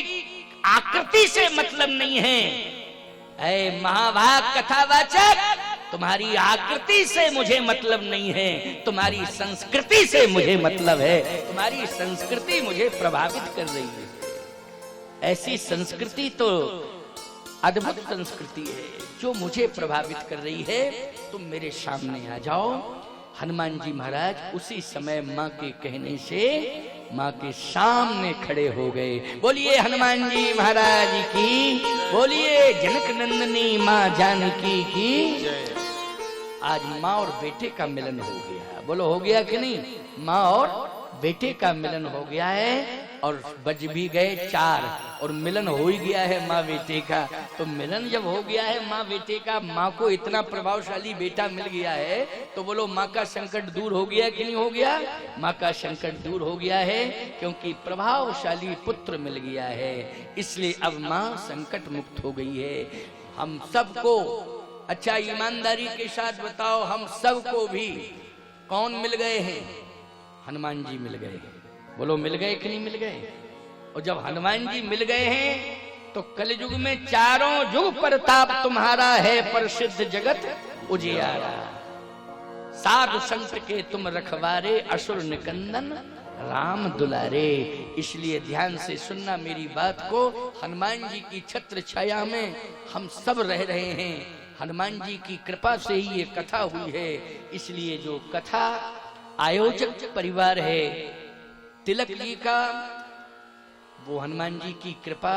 आकृति से मतलब नहीं है। ऐ महाभाग कथावाचक, तुम्हारी आकृति से मुझे मतलब नहीं है, तुम्हारी संस्कृति से मुझे मतलब है। तुम्हारी संस्कृति मुझे प्रभावित कर रही है। ऐसी संस्कृति तो अद्भुत संस्कृति है जो मुझे प्रभावित कर रही है। तुम मेरे सामने आ जाओ। हनुमान जी महाराज उसी समय माँ के कहने से माँ के सामने खड़े हो गए। बोलिए हनुमान जी महाराज की, बोलिए जनक नंदनी माँ जानकी की। आज माँ और बेटे का मिलन हो गया। बोलो हो गया कि नहीं? माँ और बेटे का मिलन हो गया है और बज भी गए 4 और मिलन हो ही गया है माँ बेटे का। तो मिलन जब हो गया है माँ बेटे का, माँ को इतना प्रभावशाली बेटा मिल गया है, तो बोलो माँ का संकट दूर हो गया कि नहीं हो गया? माँ का संकट दूर हो गया है, क्योंकि प्रभावशाली पुत्र मिल गया है। इसलिए अब माँ संकट मुक्त हो गई है। हम सबको, अच्छा ईमानदारी के साथ बताओ, हम सबको भी कौन मिल गए हैं? हनुमान जी मिल गए। बोलो मिल गए कि नहीं मिल गए? और जब हनुमान जी मिल गए हैं तो कलयुग में चारों युग प्रताप तुम्हारा है, प्रसिद्ध जगत उजियारा। साधु संत के तुम रखवारे, असुर निकंदन राम दुलारे। इसलिए ध्यान से सुनना मेरी बात को। हनुमान जी की छत्र छाया में हम सब रह रहे हैं। हनुमान जी की कृपा से ही ये कथा हुई है। इसलिए जो कथा आयोजक परिवार है तिलक जी का, वो हनुमान जी की कृपा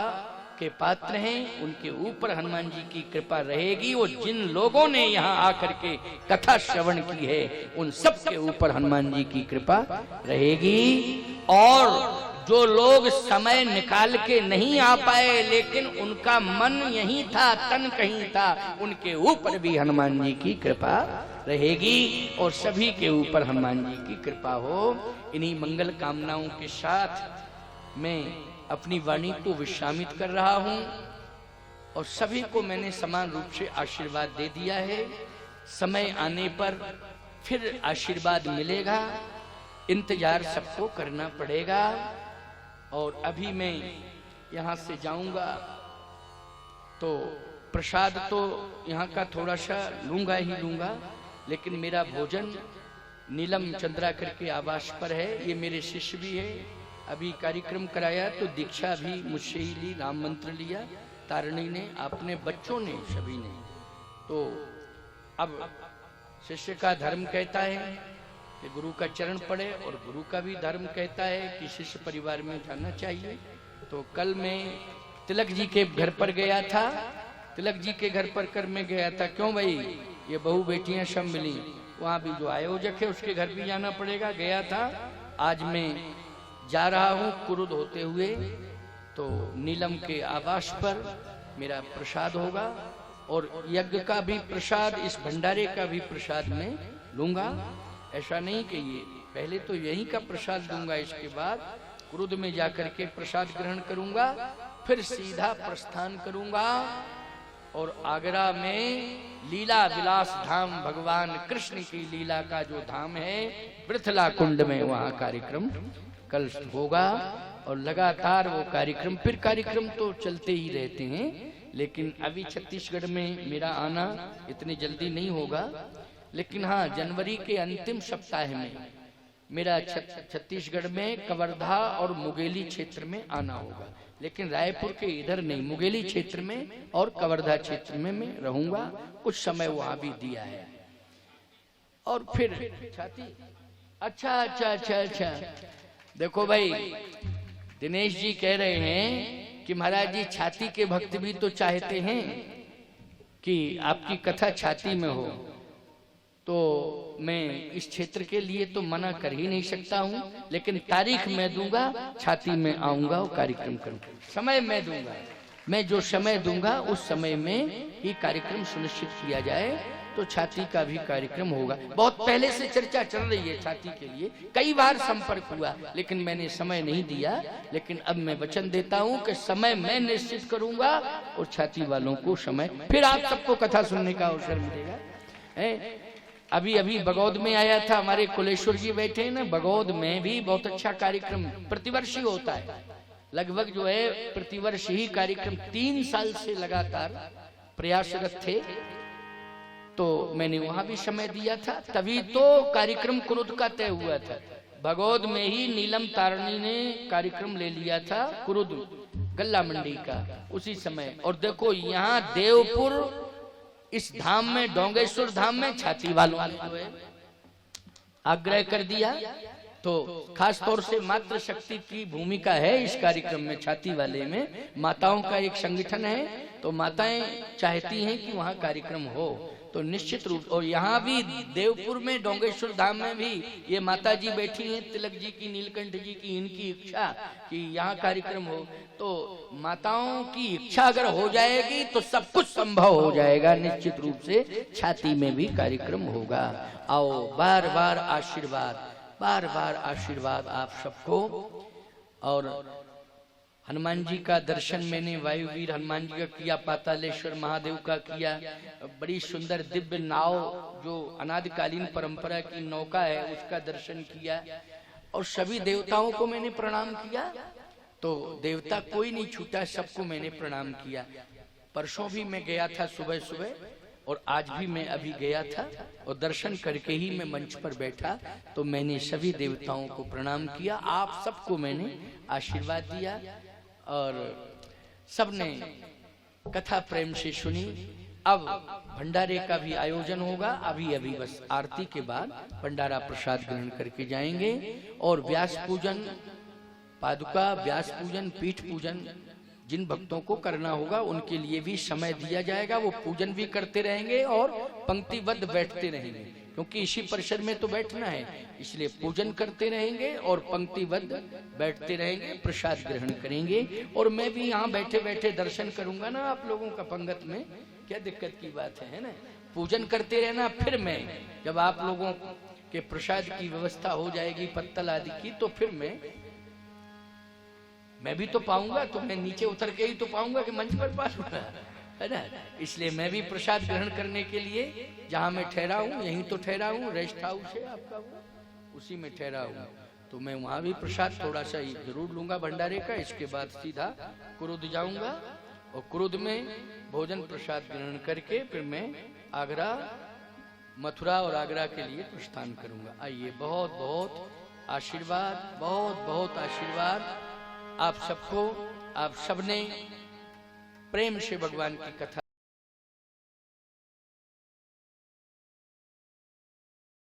के पात्र हैं। उनके ऊपर हनुमान जी की कृपा रहेगी। और जिन लोगों ने यहाँ आकर के कथा श्रवण की है, उन सब के ऊपर हनुमान जी की कृपा रहेगी। और जो लोग समय निकाल के नहीं आ पाए, लेकिन उनका मन यहीं था, तन कहीं था, उनके ऊपर भी हनुमान जी की कृपा रहेगी। और सभी के ऊपर हनुमान जी की कृपा हो। इन्हीं मंगल कामनाओं के साथ मैं अपनी वाणी को विश्रामित कर रहा हूं। और सभी को मैंने समान रूप से आशीर्वाद दे दिया है। समय आने पर फिर आशीर्वाद मिलेगा, इंतजार सबको करना पड़ेगा। और अभी मैं यहाँ से जाऊंगा तो प्रसाद तो यहाँ का थोड़ा सा लूंगा ही लूंगा, लेकिन मेरा भोजन नीलम चंद्रा करके आवास पर है। ये मेरे शिष्य भी है। अभी कार्यक्रम कराया तो दीक्षा भी मुझसे ही ली, राम मंत्र लिया तारिणी ने, अपने बच्चों ने, सभी ने। तो अब शिष्य का धर्म कहता है कि गुरु का चरण पड़े, और गुरु का भी धर्म कहता है कि शिष्य परिवार में जाना चाहिए। तो कल मैं तिलक जी के घर पर गया था। तिलक जी के घर पर कर मैं गया था। क्यों भाई, ये बहू बेटियां सब मिली, वहां भी जो आयोजक है उसके घर भी जाना पड़ेगा। गया था। आज मैं जा रहा हूँ कुरुद होते हुए, तो नीलम के आवास पर मेरा प्रसाद होगा। और यज्ञ का भी प्रसाद, इस भंडारे का भी प्रसाद मैं लूंगा। ऐसा नहीं कि ये पहले तो यहीं का प्रसाद दूंगा, इसके बाद क्रुद में जाकर के प्रसाद ग्रहण करूंगा, फिर सीधा प्रस्थान करूंगा। और आगरा में लीला विलास धाम, भगवान कृष्ण की लीला का जो धाम है पृथला कुंड में, वहां कार्यक्रम कल होगा। और लगातार वो कार्यक्रम, फिर कार्यक्रम तो चलते ही रहते हैं, लेकिन अभी छत्तीसगढ़ में मेरा आना इतनी जल्दी नहीं होगा। लेकिन हाँ, जनवरी के अंतिम सप्ताह में मेरा छत्तीसगढ़ में कवर्धा और मुगेली क्षेत्र में आना होगा। लेकिन रायपुर के इधर नहीं, मुगेली क्षेत्र में और कवर्धा क्षेत्र में मैं रहूंगा। कुछ समय वहां भी दिया है। और फिर छाती, अच्छा, देखो भाई, दिनेश जी कह रहे हैं कि महाराज जी छाती के भक्त भी तो चाहते हैं कि आपकी कथा छाती में हो। तो मैं इस क्षेत्र के लिए तो मना कर ही नहीं सकता हूँ, लेकिन तारीख मैं दूंगा, छाती में आऊंगा और कार्यक्रम करूंगा। समय मैं दूंगा, मैं जो समय दूंगा उस समय में ही कार्यक्रम सुनिश्चित किया जाए। तो छाती का भी कार्यक्रम होगा। बहुत पहले से चर्चा चल रही है छाती के लिए, कई बार संपर्क हुआ, लेकिन मैंने समय नहीं दिया। लेकिन अब मैं वचन देता हूँ कि समय मैं निश्चित करूंगा और छाती वालों को समय, फिर आप सबको कथा सुनने का अवसर मिलेगा। अभी बगौद में आया था, हमारे कुलेश्वर जी बैठे हैं ना, बगौद में भी बहुत अच्छा कार्यक्रम प्रतिवर्ष ही होता है। लगभग जो है प्रतिवर्ष ही कार्यक्रम 3 साल से लगातार प्रयासरत थे। तो मैंने वहां भी समय दिया था, तभी तो कार्यक्रम कुरुद का तय हुआ था। बगौद में ही नीलम तारिणी ने कार्यक्रम ले लिया था कुरुद गल्ला मंडी का उसी समय। और देखो यहाँ देवपुर इस धाम में, डोंगेश्वर धाम में छाती वालों ने आग्रह कर दिया। तो खास तौर से मातृ शक्ति की भूमिका है इस कार्यक्रम में। छाती वाले में माताओं का एक संगठन है, तो माताएं चाहती हैं कि वहाँ कार्यक्रम हो। तो निश्चित रूप, और यहाँ भी देवपुर में डोंगेश्वर धाम में भी ये माता जी बैठी हैं, तिलक जी की, नीलकंठ जी की, इनकी इच्छा कि यहाँ कार्यक्रम हो, तो माताओं की इच्छा अगर हो जाएगी तो सब कुछ संभव हो जाएगा। निश्चित रूप से छाती में भी कार्यक्रम होगा। आओ, बार बार आशीर्वाद, बार बार आशीर्वाद आप सबको। और हनुमान जी का दर्शन मैंने वायुवीर हनुमान जी का किया, पातालेश्वर महादेव का किया, बड़ी सुंदर दिव्य नाव जो अनादिकालीन परंपरा की नौका है उसका दर्शन किया, और सभी देवताओं को मैंने प्रणाम किया। तो देवता कोई नहीं छूटा, सबको मैंने प्रणाम किया। परसों भी मैं गया था सुबह सुबह, और आज भी मैं अभी गया था, और दर्शन करके ही मैं मंच पर बैठा, तो मैंने सभी देवताओं को प्रणाम किया। आप सबको मैंने आशीर्वाद दिया, और सबने कथा प्रेम से सुनी। अब भंडारे का भी आयोजन होगा, अभी अभी बस आरती के बाद भंडारा प्रसाद ग्रहण करके जाएंगे। और व्यास पूजन, पादुका व्यास पूजन, पीठ पूजन जिन भक्तों को करना होगा उनके लिए भी समय दिया जाएगा। वो पूजन भी करते रहेंगे और पंक्तिबद्ध बैठते रहेंगे, क्योंकि इसी परिसर में तो बैठना है, इसलिए पूजन करते रहेंगे और पंक्तिबद्ध बैठते रहेंगे, प्रसाद ग्रहण करेंगे। और मैं भी यहाँ बैठे बैठे दर्शन करूंगा ना आप लोगों का पंगत में, क्या दिक्कत की बात है ना। पूजन करते रहना, फिर मैं जब आप लोगों के प्रसाद की व्यवस्था हो जाएगी पत्तल आदि की, तो फिर मैं भी तो पाऊंगा, तो मैं नीचे उतर के ही तो पाऊंगा कि मंच पर पाऊंगा, है ना। इसलिए मैं भी प्रसाद ग्रहण करने के लिए जहाँ मैं ठहरा हूँ, यहीं तो ठहरा हूँ, रेस्ट हाउस है आपका वो, उसी में ठहरा हूँ, तो मैं वहाँ भी प्रसाद थोड़ा सा जरूर लूंगा भंडारे का। इसके बाद सीधा क्रुद जाऊंगा, और क्रुद में भोजन प्रसाद ग्रहण करके फिर मैं आगरा, मथुरा और आगरा के लिए प्रस्थान करूंगा। आइए, बहुत बहुत आशीर्वाद, बहुत बहुत आशीर्वाद आप सबको। आप सबने प्रेम से भगवान की कथा